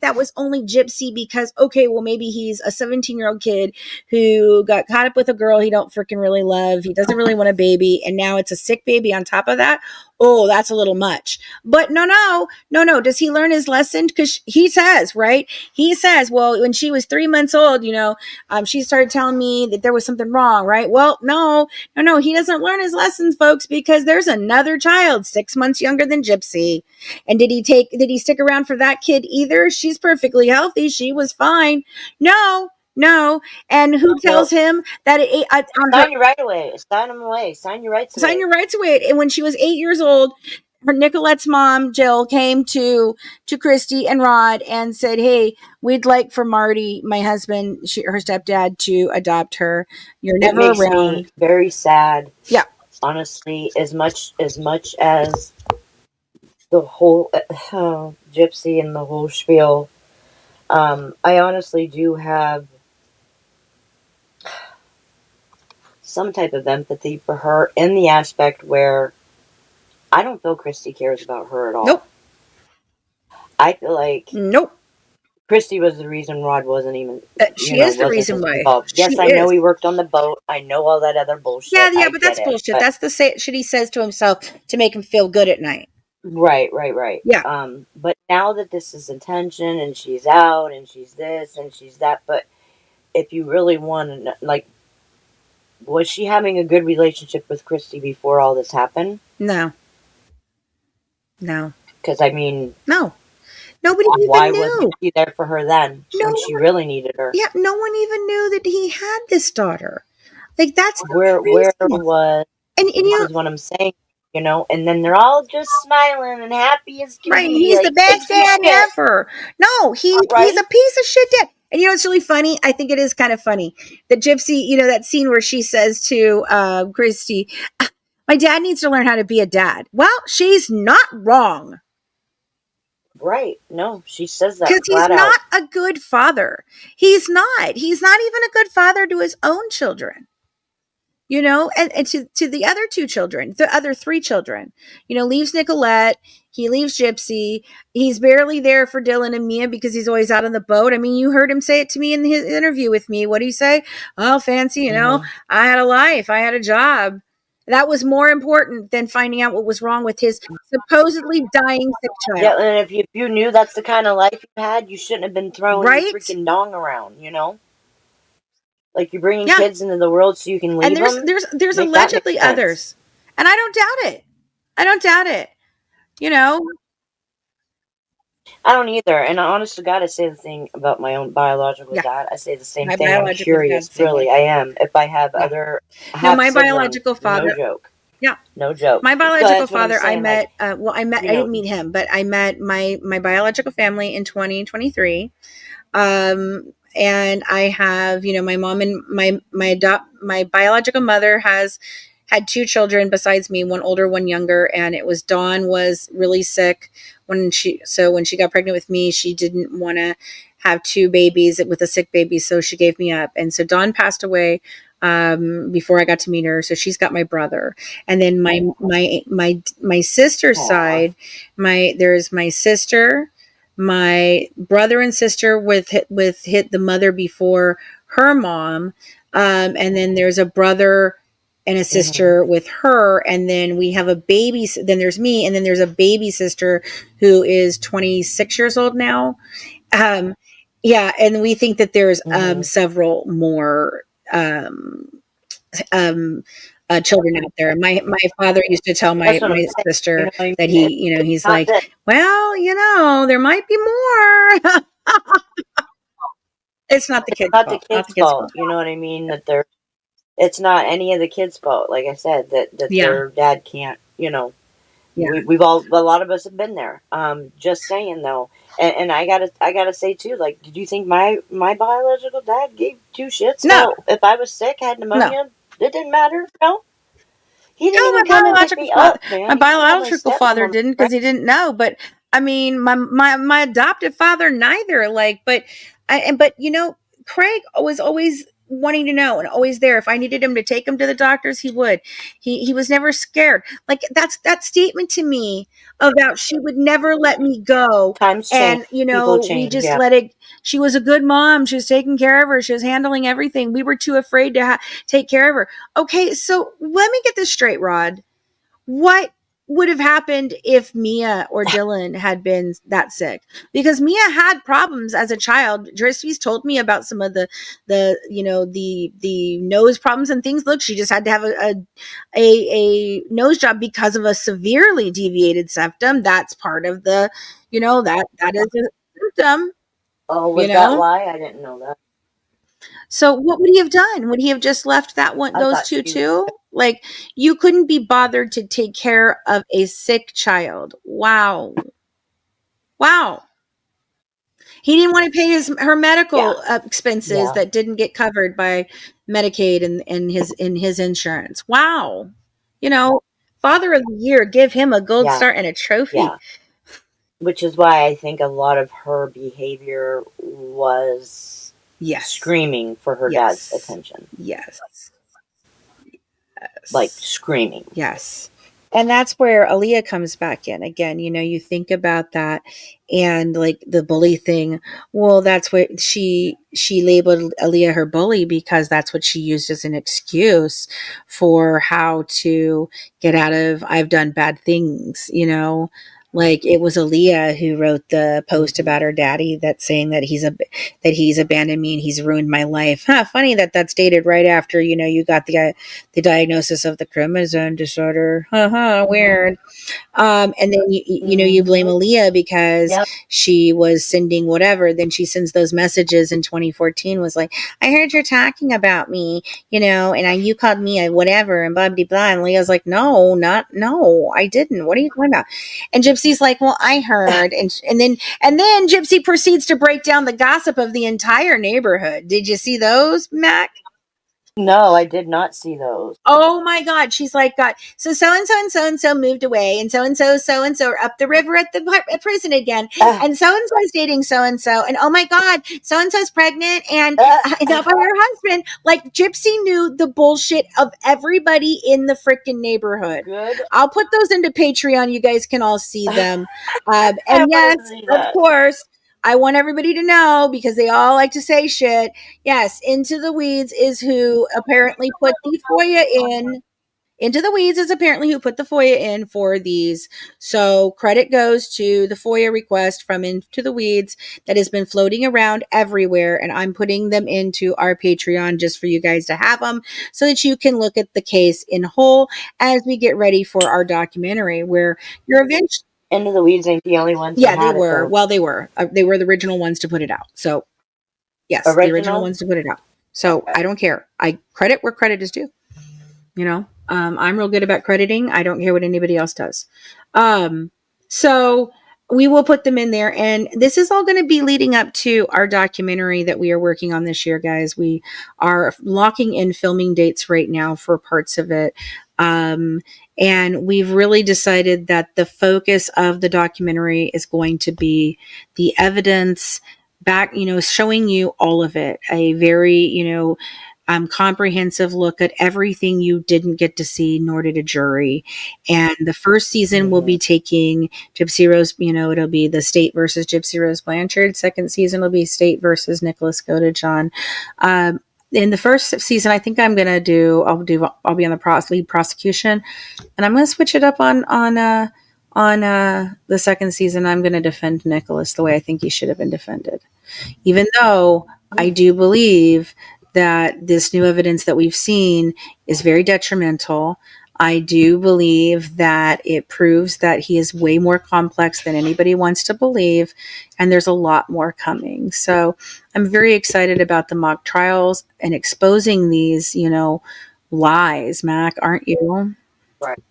that was only Gypsy because, okay, well, maybe he's a 17-year-old kid who got caught up with a girl he don't freaking really love. He doesn't really want a baby. And now it's a sick baby on top of that. Oh, that's a little much. But no. Does he learn his lesson? Because he says, right? He says, well, when she was 3 months old, she started telling me that there was something wrong, right? Well, no. He doesn't learn his lessons, folks, because there's another child 6 months younger than Gypsy. And did he stick around for that kid either? She's perfectly healthy. She was fine. No. And who tells him that sign your right away. Sign them away. Sign your rights away. Sign your rights away. And when she was 8 years old, her Nicolette's mom, Jill, came to Christy and Rod and said, hey, we'd like for Marty, my husband, her stepdad, to adopt her. You're never around. It makes me very sad. Yeah. Honestly, as much as the whole Gypsy and the whole spiel, I honestly do have some type of empathy for her in the aspect where I don't feel Christy cares about her at all. Nope. I feel like Christy was the reason Rod wasn't even, She is the wasn't reason why. involved. She Yes, I know is. he worked on the boat. I know all that other Yeah, bullshit. yeah, I but get that's it. bullshit. But That's the shit he says to himself to make him feel good at night. right. Yeah. But now that this is attention and she's out and she's this and she's that, but if you really want to, like, was she having a good relationship with Christy before all this happened? No. No. Because, I mean, No. Nobody why even wasn't knew. she there for her then No when she one, really needed her? yeah, no one even knew that he had this daughter. Like, that's the Where craziest. was, And this you know, is what I'm saying, and then they're all just smiling and happy as can right, be, he's the like, best takes a dad shit, ever. No, he's right? a piece of shit dad. And you know what's really funny? I think it is kind of funny that Gypsy, that scene where she says to Christy, my dad needs to learn how to be a dad. Well, she's not wrong. Right. No, she says that Because he's flat out. not a good father. He's not. He's not even a good father to his own children. And to the other two children, the other three children, leaves Nicolette, he leaves Gypsy, he's barely there for Dylan and Mia because he's always out on the boat. I mean, you heard him say it to me in his interview with me. What did he say? Oh, Fancy, I had a life, I had a job. That was more important than finding out what was wrong with his supposedly dying sick Yeah, child. and if you knew that's the kind of life you had, you shouldn't have been throwing your Right? freaking dong around. Like, you're bringing Yeah. kids into the world so you can And leave there's them. there's there's Make that make allegedly sense. others. And I don't doubt it. I don't doubt it. You know, I don't either. And honest to God, I say the thing about my own biological yeah. dad. I say the same My thing. I'm biological dad's curious, the same way. really. I am. If I have Yeah. other No, half my siblings, biological no father. joke. Yeah. No joke. My So biological that's what I'm father, I saying. Like, met, I didn't meet him, but I met my biological family in 2023. And I have, my mom and my biological mother has had two children besides me, one older, one younger. And it was Dawn was really sick when she got pregnant with me, she didn't want to have two babies with a sick baby. So she gave me up. And so Dawn passed away before I got to meet her. So she's got my brother. And then my sister's aw. side, there's my sister, my brother and sister with hit the mother before her mom, and then there's a brother and a Mm-hmm. sister with her, and then we have a baby. Then there's me, and then there's a baby sister who is 26 years old now. Um, yeah, and we think that there's Mm-hmm. several more um, um, children out there. My father used to tell That's what I'm my saying. You sister know what I that mean? he's Not like, that well, there might be more. It's not the kid's not the fault. Not the kids' kid's fault. fault. You know what I mean? That they're it's not any of the kids' fault. Like I said, that Yeah, their dad can't. yeah. We've all a lot of us have been there. Just saying though, and I gotta say too. Like, did you think my biological dad gave two shits No, about if I was sick, had no. pneumonia? It didn't matter. No, he didn't No, even come and pick me up, my man. He called my biological stepmom father on the didn't phone. because he didn't know. But I mean, my adoptive father neither. Like, but Craig was always wanting to know and always there. If I needed him to take him to the doctors, he would. He was never scared. Like that's that statement to me about she would never let me go. Times change. And People we change. just Yeah. let it. She was a good mom. She was taking care of her. She was handling everything. We were too afraid to take care of her. Okay, so let me get this straight, Rod. What would have happened if Mia or Dylan had been that sick? Because Mia had problems as a child. Dristy's told me about some of the nose problems and things. Look, she just had to have a nose job because of a severely deviated septum. That's part of that is a symptom. Oh, You was that know, why? I didn't know that. So what would he have done? Would he have just left I those thought two she was. too? Like you couldn't be bothered to take care of a sick child. Wow. Wow. He didn't want to pay her Yeah. medical expenses Yeah. that didn't get covered by Medicaid and his insurance. Wow. You know, Father of the Year, give him a gold Yeah. star and a trophy. Yeah. Which is why I think a lot of her behavior was Yes. screaming for her dad's Yes. attention. Yes. Like, Yes. screaming. Yes. And that's where Aaliyah comes back in again. You think about that, and like the bully thing. Well, that's what she labeled Aaliyah her bully because that's what she used as an excuse for how to get out of I've done bad things. Like it was Aaliyah who wrote the post about her daddy that's saying that he's abandoned me and he's ruined my life. Funny that that's dated right after you got the diagnosis of the chromosome disorder. Weird. And then you blame Aaliyah because Yep. she was sending whatever. Then she sends those messages in 2014. Was like, I heard you're talking about me, and you called me a whatever and blah blah blah. And Leah's like, no, I didn't. What are you talking about? And Gypsy's like, well, I heard, and then Gypsy proceeds to break down the gossip of the entire neighborhood. Did you see those, Mac? No, I did not see those. Oh my God. She's like, God, so and so moved away, and so are up the river at the prison again. And so is dating so. And oh my God, so and so's pregnant and not by her husband. Like Gypsy knew the bullshit of everybody in the freaking neighborhood. Good. I'll put those into Patreon. You guys can all see them. And I yes, wanna see of that. course, I want everybody to know because they all like to say shit. Yes, Into the Weeds is who apparently put the FOIA in. Into the Weeds is apparently who put the FOIA in for these. So credit goes to the FOIA request from Into the Weeds that has been floating around everywhere. And I'm putting them into our Patreon just for you guys to have them so that you can look at the case in whole as we get ready for our documentary where you're eventually. Into the Weeds ain't the only ones. Yeah, they were. Well, they were. They were the original ones to put it out. So, yes, the original ones to put it out. So, okay. I don't care. I credit where credit is due. I'm real good about crediting. I don't care what anybody else does. So we will put them in there. And this is all going to be leading up to our documentary that we are working on this year, guys. We are locking in filming dates right now for parts of it. And we've really decided that the focus of the documentary is going to be the evidence back, showing you all of it, a very, comprehensive look at everything you didn't get to see, nor did a jury. And the first season will be taking Gypsy Rose, it'll be the state versus Gypsy Rose Blanchard. Second season will be state versus Nicholas Godejohn. In the first season, I think I'll be on the lead prosecution, and I'm going to switch it up on the second season. I'm going to defend Nicholas the way I think he should have been defended, even though I do believe that this new evidence that we've seen is very detrimental. I do believe that it proves that he is way more complex than anybody wants to believe, and there's a lot more coming. So I'm very excited about the mock trials and exposing these, lies, Mac, aren't you? Right.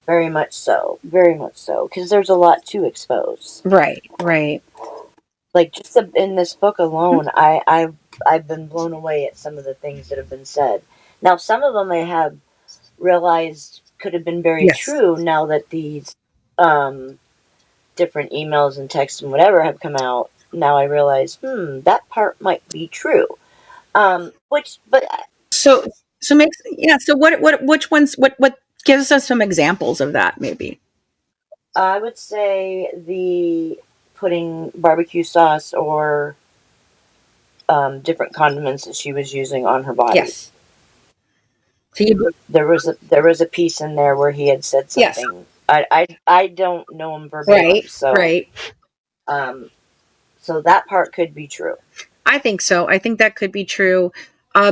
Very much so. Very much so. Because there's a lot to expose. Right. Like just in this book alone, I've been blown away at some of the things that have been said. Now, some of them I have realized could have been very true now that these different emails and texts and whatever have come out. Now I realize, that part might be true. So which ones, what gives us some examples of that, maybe? I would say the putting barbecue sauce or different condiments that she was using on her body. Yes. So there was a piece in there where he had said something. Yes. I don't know him verbatim. Right. So that part could be true. I think so. I think that could be true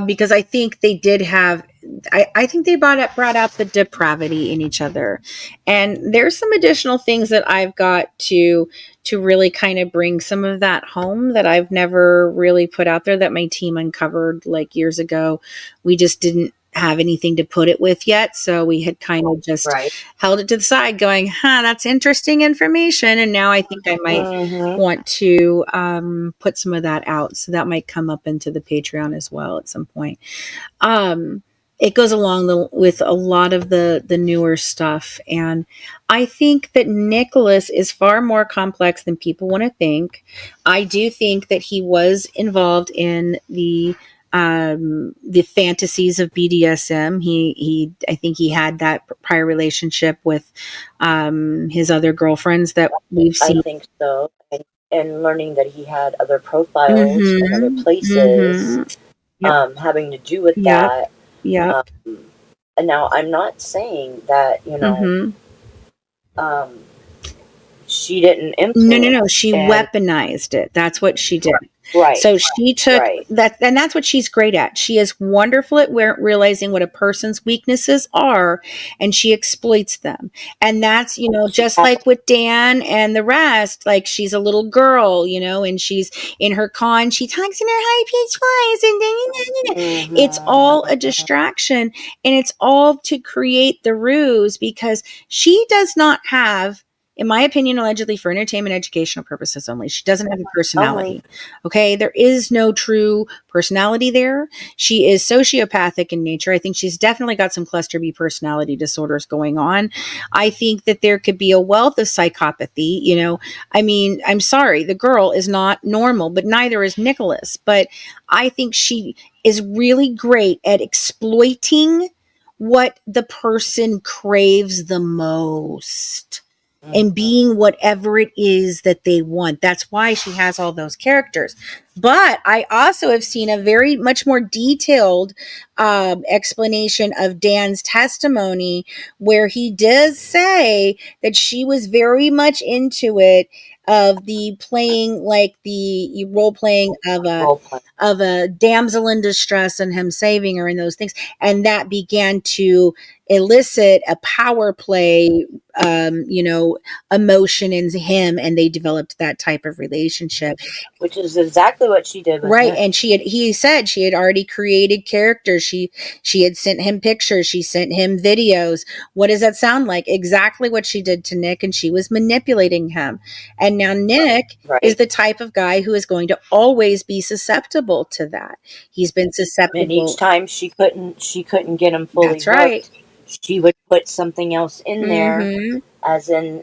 because I think they did have. I think they brought out the depravity in each other, and there's some additional things that I've got to really kind of bring some of that home that I've never really put out there that my team uncovered like years ago. We just didn't have anything to put it with yet, so we had kind of just held it to the side going, that's interesting information, and now I think I might want to put some of that out, so that might come up into the Patreon as well at some point. It goes along with a lot of the newer stuff, and I think that Nicholas is far more complex than people want to think. I do think that he was involved in the the fantasies of BDSM. I think he had that prior relationship with his other girlfriends that we've seen. I think so. And learning that he had other profiles in other places, Yep. having to do with Yep. that. Yep. And now I'm not saying that, she didn't influence. No. She weaponized it. That's what she did. Right. So she took Right. that, and that's what she's great at. She is wonderful at realizing what a person's weaknesses are, and she exploits them. And that's, just like with Dan and the rest, like she's a little girl, and she's in her con, she talks in her high pitched voice, and it's all a distraction, and it's all to create the ruse, because she does not have, in my opinion, allegedly for entertainment educational purposes only. She doesn't have a personality. Okay. There is no true personality there. She is sociopathic in nature. I think she's definitely got some cluster B personality disorders going on. I think that there could be a wealth of psychopathy. I mean, I'm sorry, the girl is not normal, but neither is Nicholas. But I think she is really great at exploiting what the person craves the most, and being whatever it is that they want. That's why she has all those characters. But I also have seen a very much more detailed explanation of Dan's testimony, where he does say that she was very much into it, of the playing, like the role playing of a damsel in distress and him saving her and those things. And that began to elicit a power play, emotion in him, and they developed that type of relationship, which is exactly what she did with right. Nick. And he said she had already created characters. She had sent him pictures, she sent him videos. What does that sound like? Exactly what she did to Nick, and she was manipulating him. And now Nick is the type of guy who is going to always be susceptible to that. He's been susceptible, and each time she couldn't get him fully That's right. hooked, she would put something else in there, as in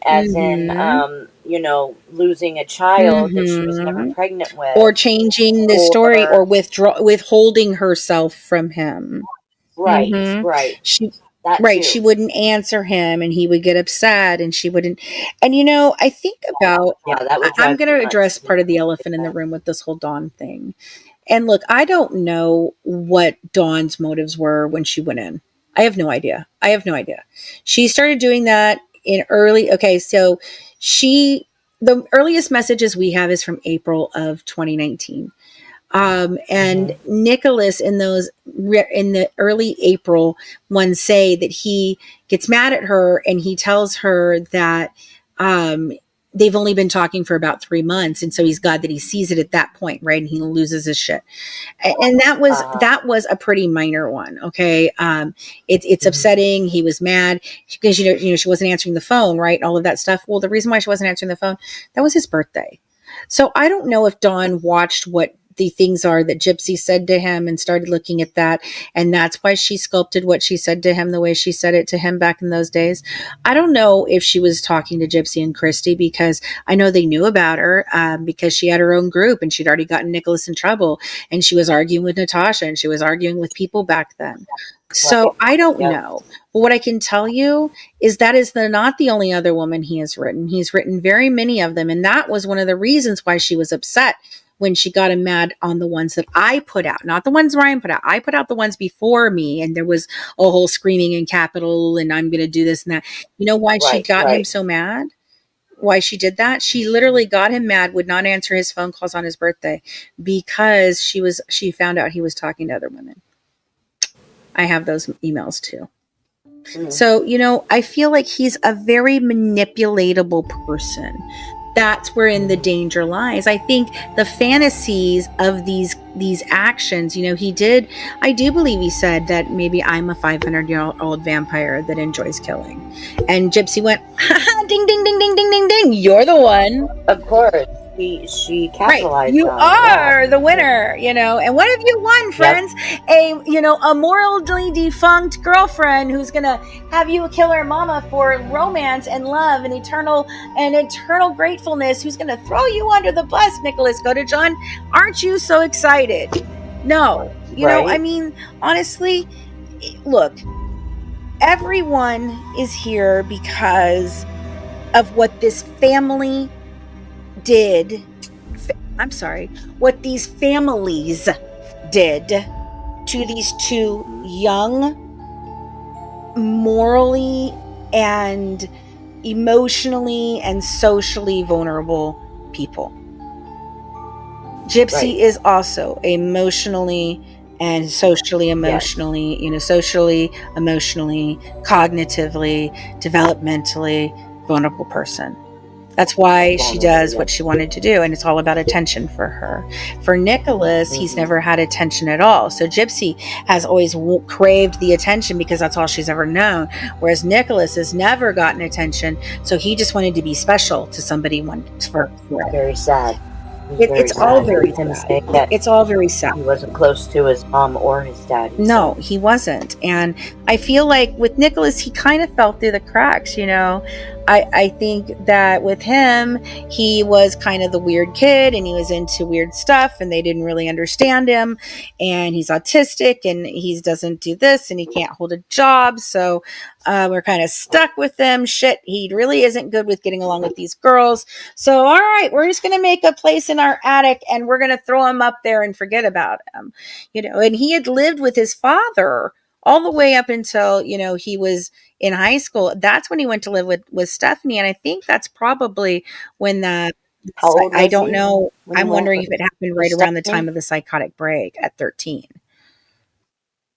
losing a child that she was never pregnant with, or changing the story, or withholding herself from him. Right. She That right too. She wouldn't answer him, and he would get upset, and she wouldn't. And I think about, that would I'm drive going me to nuts. address part of the elephant in the room with this whole Dawn thing. And look, I don't know what Dawn's motives were when she went in. I have no idea. She started doing that in so the earliest messages we have is from April of 2019. And Nicholas in the early April ones say that he gets mad at her, and he tells her that they've only been talking for about 3 months, and so he's glad that he sees it at that point, right? And he loses his shit. And that was a pretty minor one. Okay. It's upsetting. He was mad because she wasn't answering the phone, right? All of that stuff. Well, the reason why she wasn't answering the phone, that was his birthday. So I don't know if Dawn watched what the things are that Gypsy said to him and started looking at that, and that's why she sculpted what she said to him the way she said it to him back in those days. I don't know if she was talking to Gypsy and Christy, because I know they knew about her, because she had her own group, and she'd already gotten Nicholas in trouble, and she was arguing with Natasha, and she was arguing with people back then. So I don't know. But what I can tell you is that is not the only other woman he has written. He's written very many of them, and that was one of the reasons why she was upset when she got him mad on the ones that I put out, not the ones Ryan put out. I put out the ones before me, and there was a whole screaming in capital, and I'm going to do this and that. You know why she got him so mad? Why she did that? She literally got him mad, would not answer his phone calls on his birthday, because she found out he was talking to other women. I have those emails too. So, I feel like he's a very manipulatable person. That's wherein the danger lies. I think the fantasies of these actions, I do believe he said that maybe I'm a 500-year-old vampire that enjoys killing. And Gypsy went, ding, ding, ding, ding, ding, ding, ding. You're the one. Of course. She capitalized right. You on are the winner, and what have you won, friends? Yep. A morally defunct girlfriend who's gonna have you kill her mama for romance and love and eternal gratefulness, who's gonna throw you under the bus. Nicholas, go to John. Aren't you so excited? No, You know, I Right. mean, honestly, look, everyone is here because of what this family did. I'm sorry, what these families did to these two young, morally and emotionally and socially vulnerable people. Right. Gypsy is also emotionally and socially, Yes. socially, emotionally, cognitively, developmentally vulnerable person. That's why she Vulnerable. does Yes. what she wanted to do, and it's all about attention for her. For Nicholas, he's Mm-hmm. never had attention at all. So Gypsy has always craved the attention because that's all she's ever known. Whereas Nicholas has never gotten attention, so he just wanted to be special to somebody once for it. Very sad. It was very It's all sad. very Him sad. saying that It's all very sad. he wasn't close to his mom or his dad, he No, said. he wasn't. And I feel like with Nicholas, he kind of fell through the cracks, you know. I think that with him, he was kind of the weird kid and he was into weird stuff and they didn't really understand him. And he's autistic and he doesn't do this and he can't hold a job. So we're kind of stuck with him. Shit, he really isn't good with getting along with these girls. So, all right, we're just going to make a place in our attic and we're going to throw him up there and forget about him. You know, and he had lived with his father all the way up until, you know, he was in high school. That's when he went to live with Stephanie. And I think that's probably when How old I was don't he know. when he I'm went wondering if it happened with right around the time Stephanie? of the psychotic break at 13,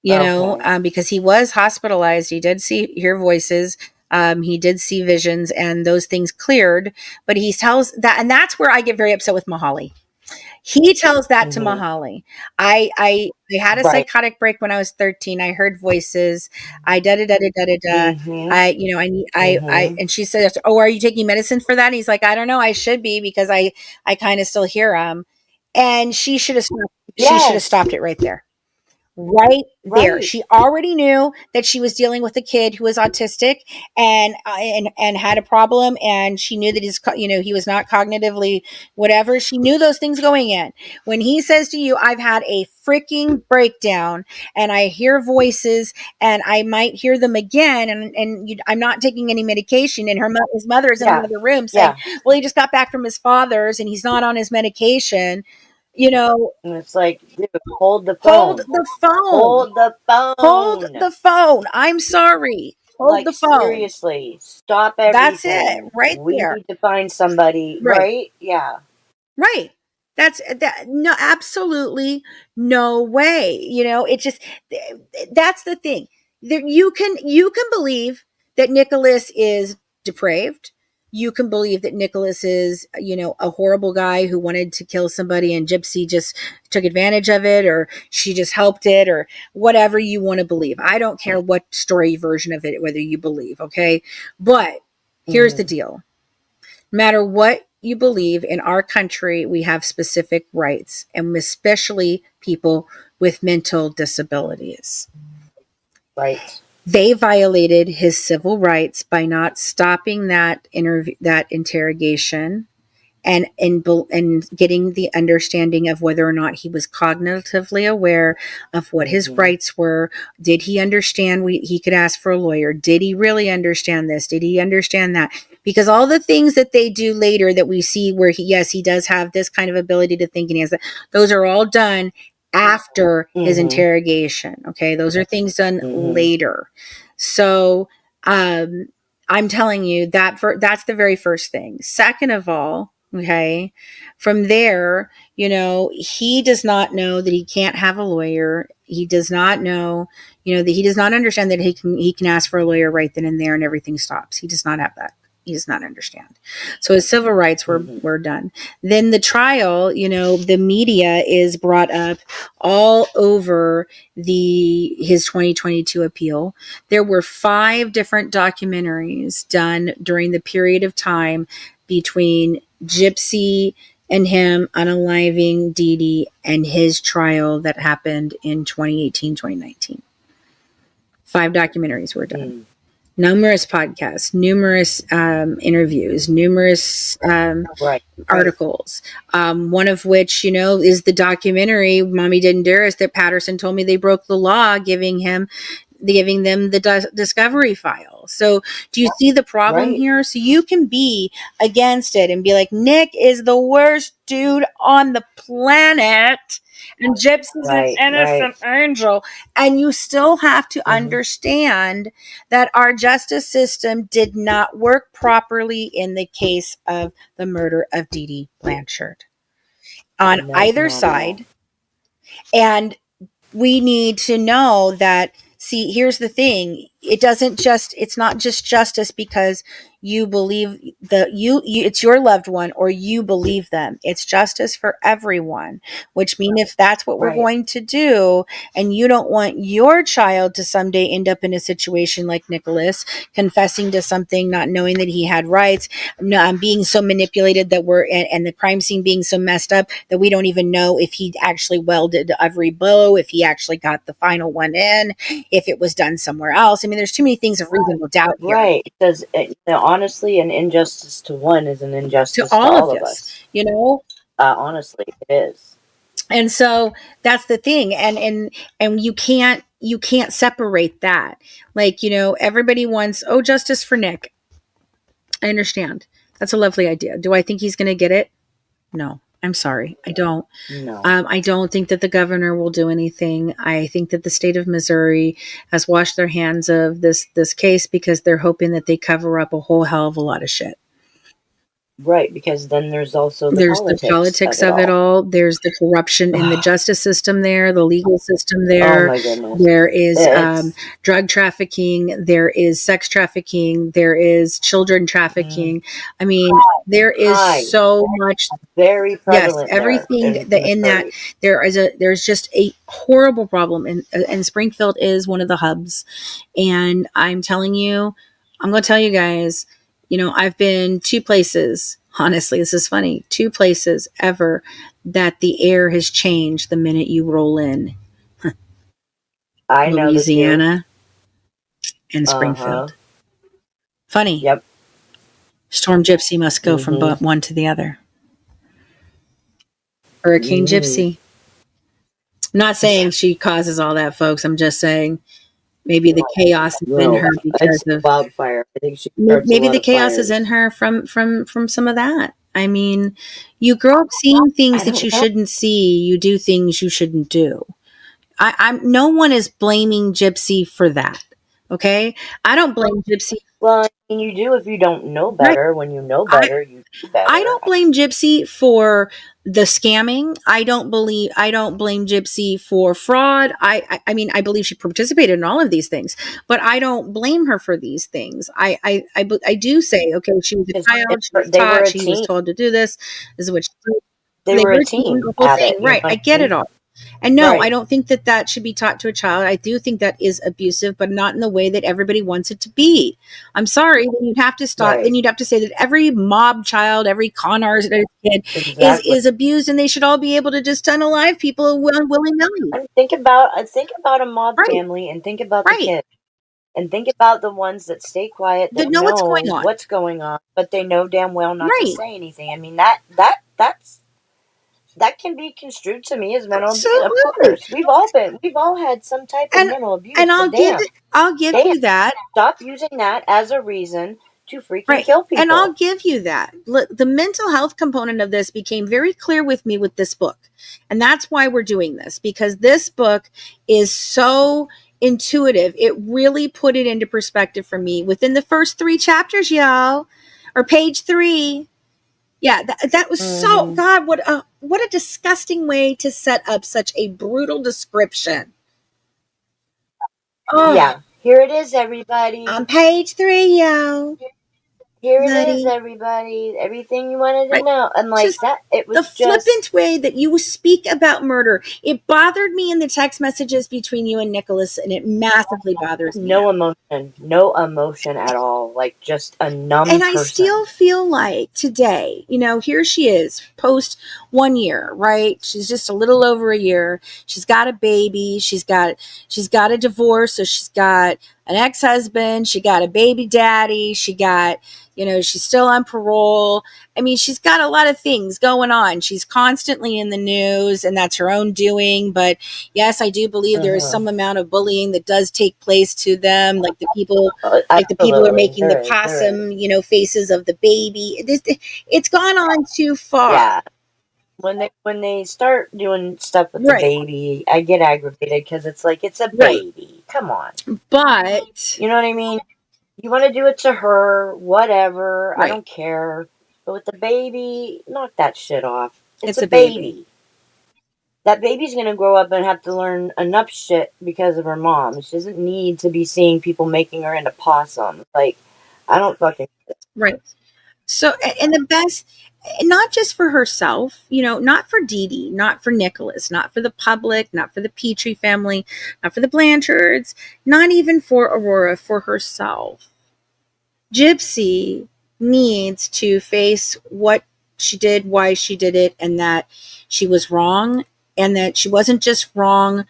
you know, Okay. because he was hospitalized. He did hear voices. He did see visions and those things cleared, but he tells that, and that's where I get very upset with Mahali. He tells that to Mm-hmm. Mahali. I had a Right. psychotic break when I was 13. I heard voices. I da da da da da da da. Mm-hmm. I you know I need I Mm-hmm. and she said, "Oh, are you taking medicine for that?" And he's like, "I don't know. I should be because I kind of still hear him." And she should have Yes. stopped it right there, right there. Right. She already knew that she was dealing with a kid who was autistic and had a problem, and she knew that he was not cognitively whatever. She knew those things going in. When he says to you, "I've had a freaking breakdown, and I hear voices, and I might hear them again, and I'm not taking any medication," and his mother is in Yeah. another room saying, Yeah. "Well, he just got back from his father's, and he's not on his medication." You know, And it's like, dude, hold the hold phone. the phone. Hold the Hold phone. the phone. I'm sorry. Hold Like, the phone. seriously, stop That's it. everything. Right We there. need to find somebody, Right. right? Yeah. Right. That's that. No, absolutely no way. You know, it just that's the thing. You can believe that Nicholas is depraved. You can believe that Nicholas is, a horrible guy who wanted to kill somebody and Gypsy just took advantage of it or she just helped it or whatever you want to believe. I don't care what story version of it, whether you believe, okay? But here's the Mm-hmm. deal. No matter what you believe, in our country, we have specific rights, and especially people with mental disabilities. Right. They violated his civil rights by not stopping that interrogation and getting the understanding of whether or not he was cognitively aware of what his Mm-hmm. rights were. Did he understand he could ask for a lawyer? Did he really understand this? Did he understand that? Because all the things that they do later that we see where he does have this kind of ability to think and he has that, those are all done after his Mm-hmm. interrogation. Okay. Those are things done Mm-hmm. later. So, I'm telling you that's the very first thing. Second of all, okay, from there, he does not know that he can't have a lawyer. He does not know, that he does not understand that he can ask for a lawyer right then and there and everything stops. He does not have that. He does not understand. So his civil rights Mm-hmm. were done. Then the trial, the media is brought up all over his 2022 appeal. There were 5 different documentaries done during the period of time between Gypsy and him unaliving Dee Dee and his trial that happened in 2018, 2019. 5 documentaries were done. Mm. numerous podcasts, numerous interviews, numerous Right. articles. One of which, is the documentary "Mommy Didn't Dare Us" that Patterson told me they broke the law, giving them the discovery file. So do you see the problem Right. here? So you can be against it and be like, Nick is the worst dude on the planet and Gypsy's an Right. innocent Right. angel. And you still have to Mm-hmm. understand that our justice system did not work properly in the case of the murder of Dee Dee Blanchard on No, either not at all. side. And we need to know that, see, here's the thing. It's not just justice because you believe it's your loved one or you believe them. It's justice for everyone, which means if that's what we're Right. going to do, and you don't want your child to someday end up in a situation like Nicholas, confessing to something, not knowing that he had rights, being so manipulated and the crime scene being so messed up that we don't even know if he actually welded every bow, if he actually got the final one in, if it was done somewhere else. I mean, there's too many things of reasonable doubt here. Right. Because honestly, an injustice to one is an To injustice all to of all of us, us. Honestly, it is. And so that's the thing. And you can't separate that. Like, everybody wants, justice for Nick. I understand. That's a lovely idea. Do I think he's going to get it? No, I'm sorry. I don't. No. I don't think that the governor will do anything. I think that the state of Missouri has washed their hands of this case because they're hoping that they cover up a whole hell of a lot of shit. Right, because then there's also the There's the politics of it all. There's the corruption in the justice system there, the legal system there. Oh my goodness. There is It's drug trafficking. There is sex trafficking. There is children trafficking. I mean, there is so much. very prevalent. Yes, everything there that in that there's just a horrible problem, and Springfield is one of the hubs. And I'm going to tell you guys, I've been 2 places. Honestly, this is funny. 2 places ever that the air has changed the minute you roll in. I know Louisiana and Springfield. Funny. Yep. Storm Gypsy must go from one to the other. Hurricane Gypsy. I'm not saying she causes all that, folks. I'm just saying maybe the chaos is in her because of wildfire. I think she maybe the chaos is in her from some of that. I mean, you grow up seeing things that you shouldn't see. You do things you shouldn't do. I'm no one is blaming Gypsy for that. Okay, I don't blame Gypsy. Well, I mean, you do if you don't know better. Right. When you know better, you do better. I don't blame Gypsy for the scamming. I don't blame Gypsy for fraud. I mean, I believe she participated in all of these things, but I don't blame her for these things. I do say, okay, she was a child. She was taught. She was told to do this. This is what she did. They were a team. The whole thing, right? I get it all. And no, I don't think that should be taught to a child. I do think that is abusive, but not in the way that everybody wants it to be. I'm sorry. Then you'd have to stop. Right. Then you'd have to say that every mob child, every con artist kid is abused, and they should all be able to just unalive people willy-nilly. Think about a mob family, and think about the kids, and think about the ones that stay quiet, that know what's going on, but they know damn well not to say anything. I mean, that can be construed to me as mental abuse. Of course, we've all had some type of mental abuse. And I'll give you that. Stop using that as a reason to freaking kill people. And I'll give you that. Look, the mental health component of this became very clear with me with this book, and that's why we're doing this, because this book is so intuitive. It really put it into perspective for me within the first 3 chapters, y'all, or page 3. Yeah, that was so, God, what a disgusting way to set up such a brutal description. Oh. Yeah, here it is, everybody. On page 3, y'all. Here it is, everybody. Everything you wanted to know. And like just that, it was the flippant way that you speak about murder. It bothered me in the text messages between you and Nicholas, and it massively bothers me. No emotion at all. Like just a numb person. I still feel like today, here she is, post 1 year, right? She's just a little over a year. She's got a baby. She's got a divorce, so she's got an ex-husband, she got a baby daddy, she got, she's still on parole. I mean, she's got a lot of things going on. She's constantly in the news, and that's her own doing. But yes, I do believe there is some amount of bullying that does take place to them, like the people are making the possum, faces of the baby. It's gone on too far. Yeah. When they start doing stuff with the baby, I get aggravated because it's like, it's a baby. Come on. But you know what I mean? You want to do it to her, whatever. I don't care. But with the baby, knock that shit off. It's a baby. That baby's going to grow up and have to learn enough shit because of her mom. She doesn't need to be seeing people making her into possums. Like, I don't fucking... Right. So, and the best, not just for herself, not for Dee Dee, not for Nicholas, not for the public, not for the Petrie family, not for the Blanchards, not even for Aurora, for herself. Gypsy needs to face what she did, why she did it, and that she was wrong, and that she wasn't just wrong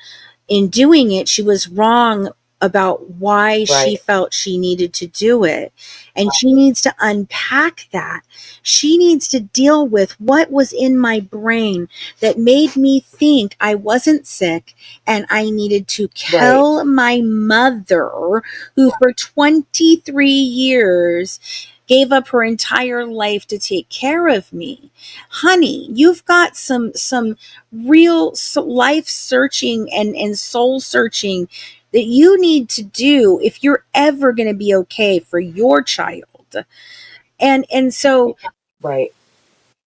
in doing it, she was wrong about why she felt she needed to do it. And she needs to unpack that. She needs to deal with what was in my brain that made me think I wasn't sick and I needed to kill my mother, who for 23 years gave up her entire life to take care of me. Honey, you've got some real life searching and soul searching that you need to do if you're ever going to be okay for your child. And so... Right.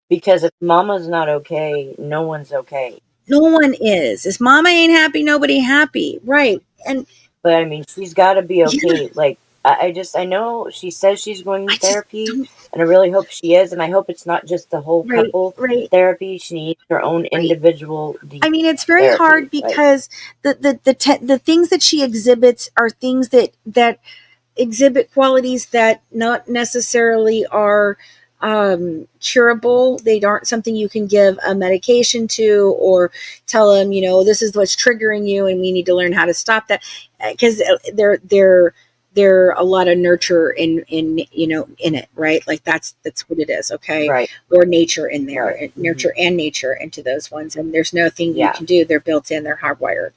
Because if mama's not okay, no one's okay. No one is. If mama ain't happy, nobody happy. Right. But I mean, she's got to be okay. Yeah. Like, I know she says she's going to therapy, and I really hope she is, and I hope it's not just the whole couple therapy. She needs her own individual. I mean, it's very hard because the things that she exhibits are things that exhibit qualities that not necessarily are curable. They aren't something you can give a medication to or tell them, this is what's triggering you and we need to learn how to stop that, because they're a lot of nurture in it, right? Like that's what it is. Okay. Right. Or nature in there, nurture and nature into those ones. And there's nothing you can do. They're built in, they're hardwired.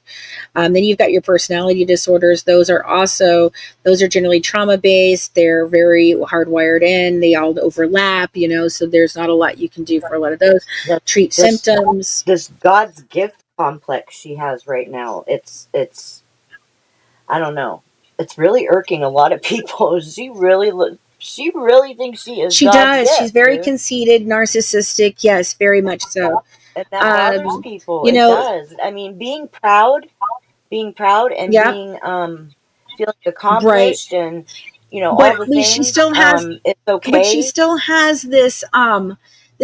Then you've got your personality disorders. Those are generally trauma based. They're very hardwired in, they all overlap, so there's not a lot you can do for a lot of those. Treat symptoms. This God's gift complex she has right now. It's, I don't know. It's really irking a lot of people. She really thinks she is. She does. She's very conceited, narcissistic. Yes, very much so. And that bothers people. It does. I mean, being proud and being feeling accomplished and all the things. She still has. It's okay. But she still has this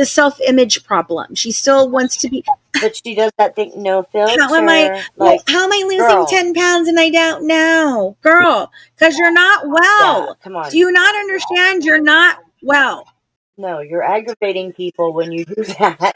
self-image problem. She still wants to be. But she does that thing, no filter. How am I losing 10 pounds and I don't know? Girl, because you're not well. Yeah, come on. Do you not understand? You're not well. No, you're aggravating people when you do that.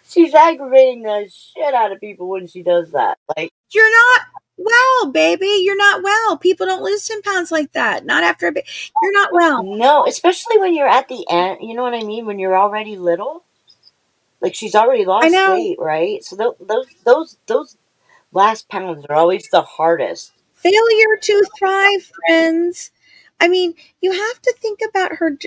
She's aggravating the shit out of people when she does that. Like, you're not well, baby. You're not well. People don't lose 10 pounds like that. Not after a bit. You're not well. No, especially when you're at the end. You know what I mean? When you're already little. Like, she's already lost weight, right? So those last pounds are always the hardest. Failure to thrive, friends. I mean, you have to think about her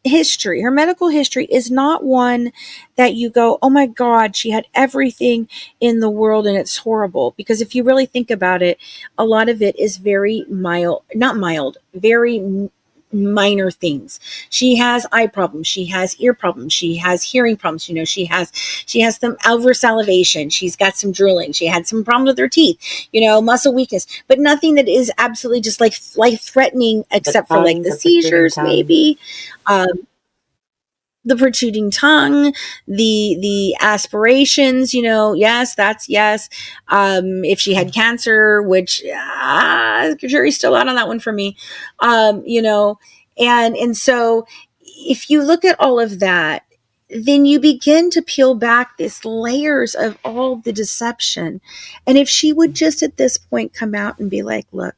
history. Her medical history is not one that you go, oh my God, she had everything in the world and it's horrible. Because if you really think about it, a lot of it is very very minor things. She has eye problems, she has ear problems, she has hearing problems, she has some over salivation, she's got some drooling, she had some problems with her teeth, muscle weakness, but nothing that is absolutely just like life threatening, except for like the seizures, maybe the protruding tongue, the aspirations, yes, that's yes. If she had cancer, which the jury's still out on that one for me, and so if you look at all of that, then you begin to peel back these layers of all the deception. And if she would just at this point come out and be like, look,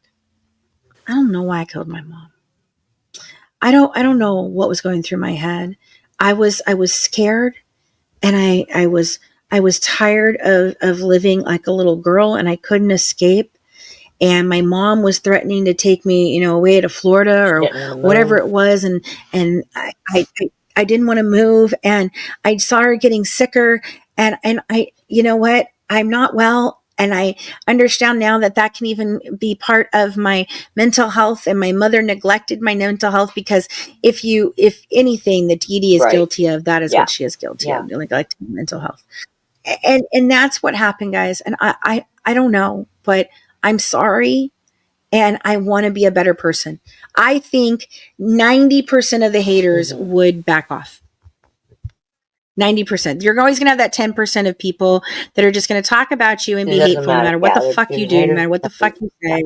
I don't know why I killed my mom. I don't know what was going through my head. I was scared, and I was tired of living like a little girl, and I couldn't escape. And my mom was threatening to take me, away to Florida or whatever it was. And I didn't want to move, and I saw her getting sicker, and I, you know what? I'm not well. And I understand now that can even be part of my mental health, and my mother neglected my mental health, because if anything that Dee Dee is guilty of, that is what she is guilty of, neglecting mental health. And that's what happened, guys. And I don't know, but I'm sorry, and I want to be a better person. I think 90% of the haters would back off. 90%. You're always going to have that 10% of people that are just going to talk about you and be hateful, no matter what the fuck you do, no matter what the fuck you say.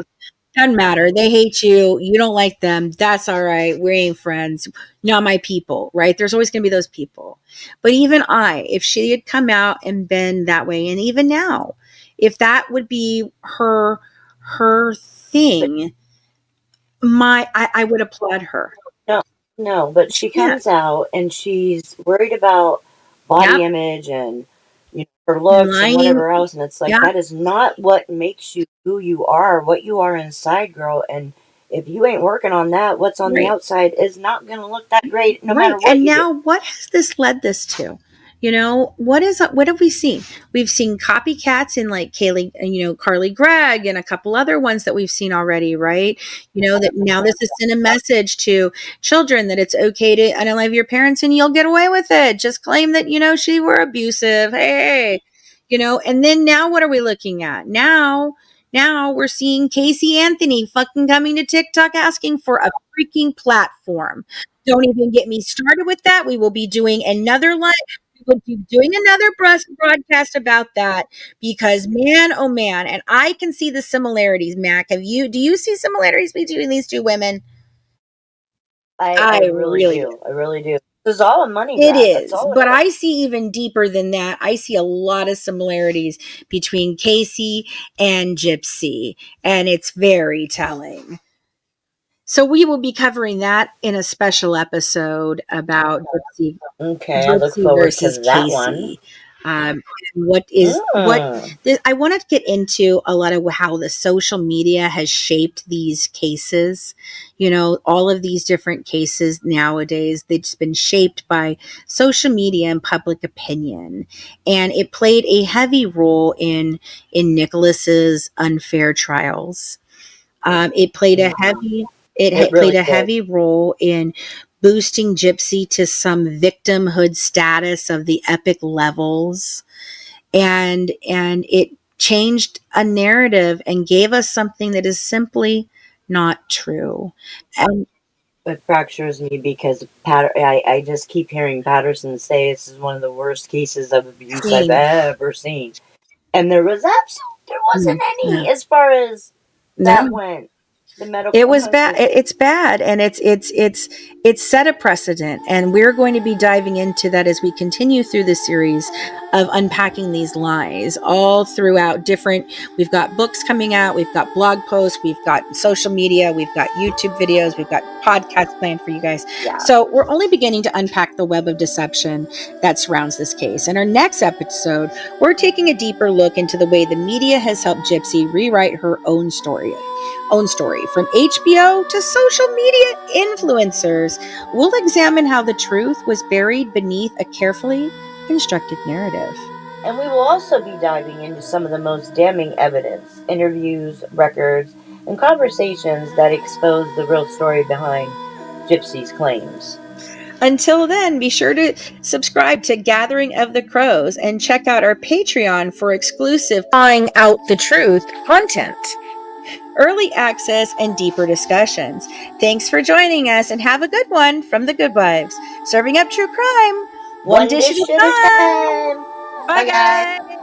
Doesn't matter. They hate you. You don't like them. That's all right. We ain't friends. Not my people, right? There's always going to be those people. But even if she had come out and been that way, and even now, if that would be her thing, I would applaud her. No, but she comes out and she's worried about body image and her looks and whatever else, and it's like that is not what makes you who you are, what you are inside, girl. And if you ain't working on that, what's on the outside is not going to look that great, no matter what. And now, what has this led this to? What have we seen? We've seen copycats in like Kaylee, Carly Gregg, and a couple other ones that we've seen already, right? That now this is send a message to children that it's okay to unalive your parents and you'll get away with it. Just claim that, she were abusive. Hey, and then now what are we looking at? Now we're seeing Casey Anthony fucking coming to TikTok asking for a freaking platform. Don't even get me started with that. We will be doing another live. We will be doing another broadcast about that, because man, oh man, and I can see the similarities. Mac, do you see similarities between these two women? I really do. I really do. It's all a money grab. It is, but I see even deeper than that. I see a lot of similarities between Casey and Gypsy, and it's very telling. So we will be covering that in a special episode about Gypsy. Okay, I look forward to that one. I want to get into a lot of how the social media has shaped these cases. All of these different cases nowadays, they've just been shaped by social media and public opinion. And it played a heavy role in Nicholas's unfair trials. It played a heavy heavy role in boosting Gypsy to some victimhood status of the epic levels, and it changed a narrative and gave us something that is simply not true. And it fractures me because I just keep hearing Patterson say this is one of the worst cases of abuse I've ever seen, and there wasn't any as far as that went. It was bad. It's bad, and it's set a precedent, and we're going to be diving into that as we continue through the series of unpacking these lies all throughout different. We've got books coming out, we've got blog posts, we've got social media, we've got YouTube videos, we've got podcasts planned for you guys. So we're only beginning to unpack the web of deception that surrounds this case. In our next episode, we're taking a deeper look into the way the media has helped Gypsy rewrite her own story. From HBO to social media influencers, we'll examine how the truth was buried beneath a carefully constructed narrative. And we will also be diving into some of the most damning evidence, interviews, records, and conversations that expose the real story behind Gypsy's claims. Until then, be sure to subscribe to Gathering of the Crows and check out our Patreon for exclusive Finding Out the Truth content, early access, and deeper discussions. Thanks for joining us, and have a good one from the Good Wives, serving up true crime one dish at a time. Bye, guys.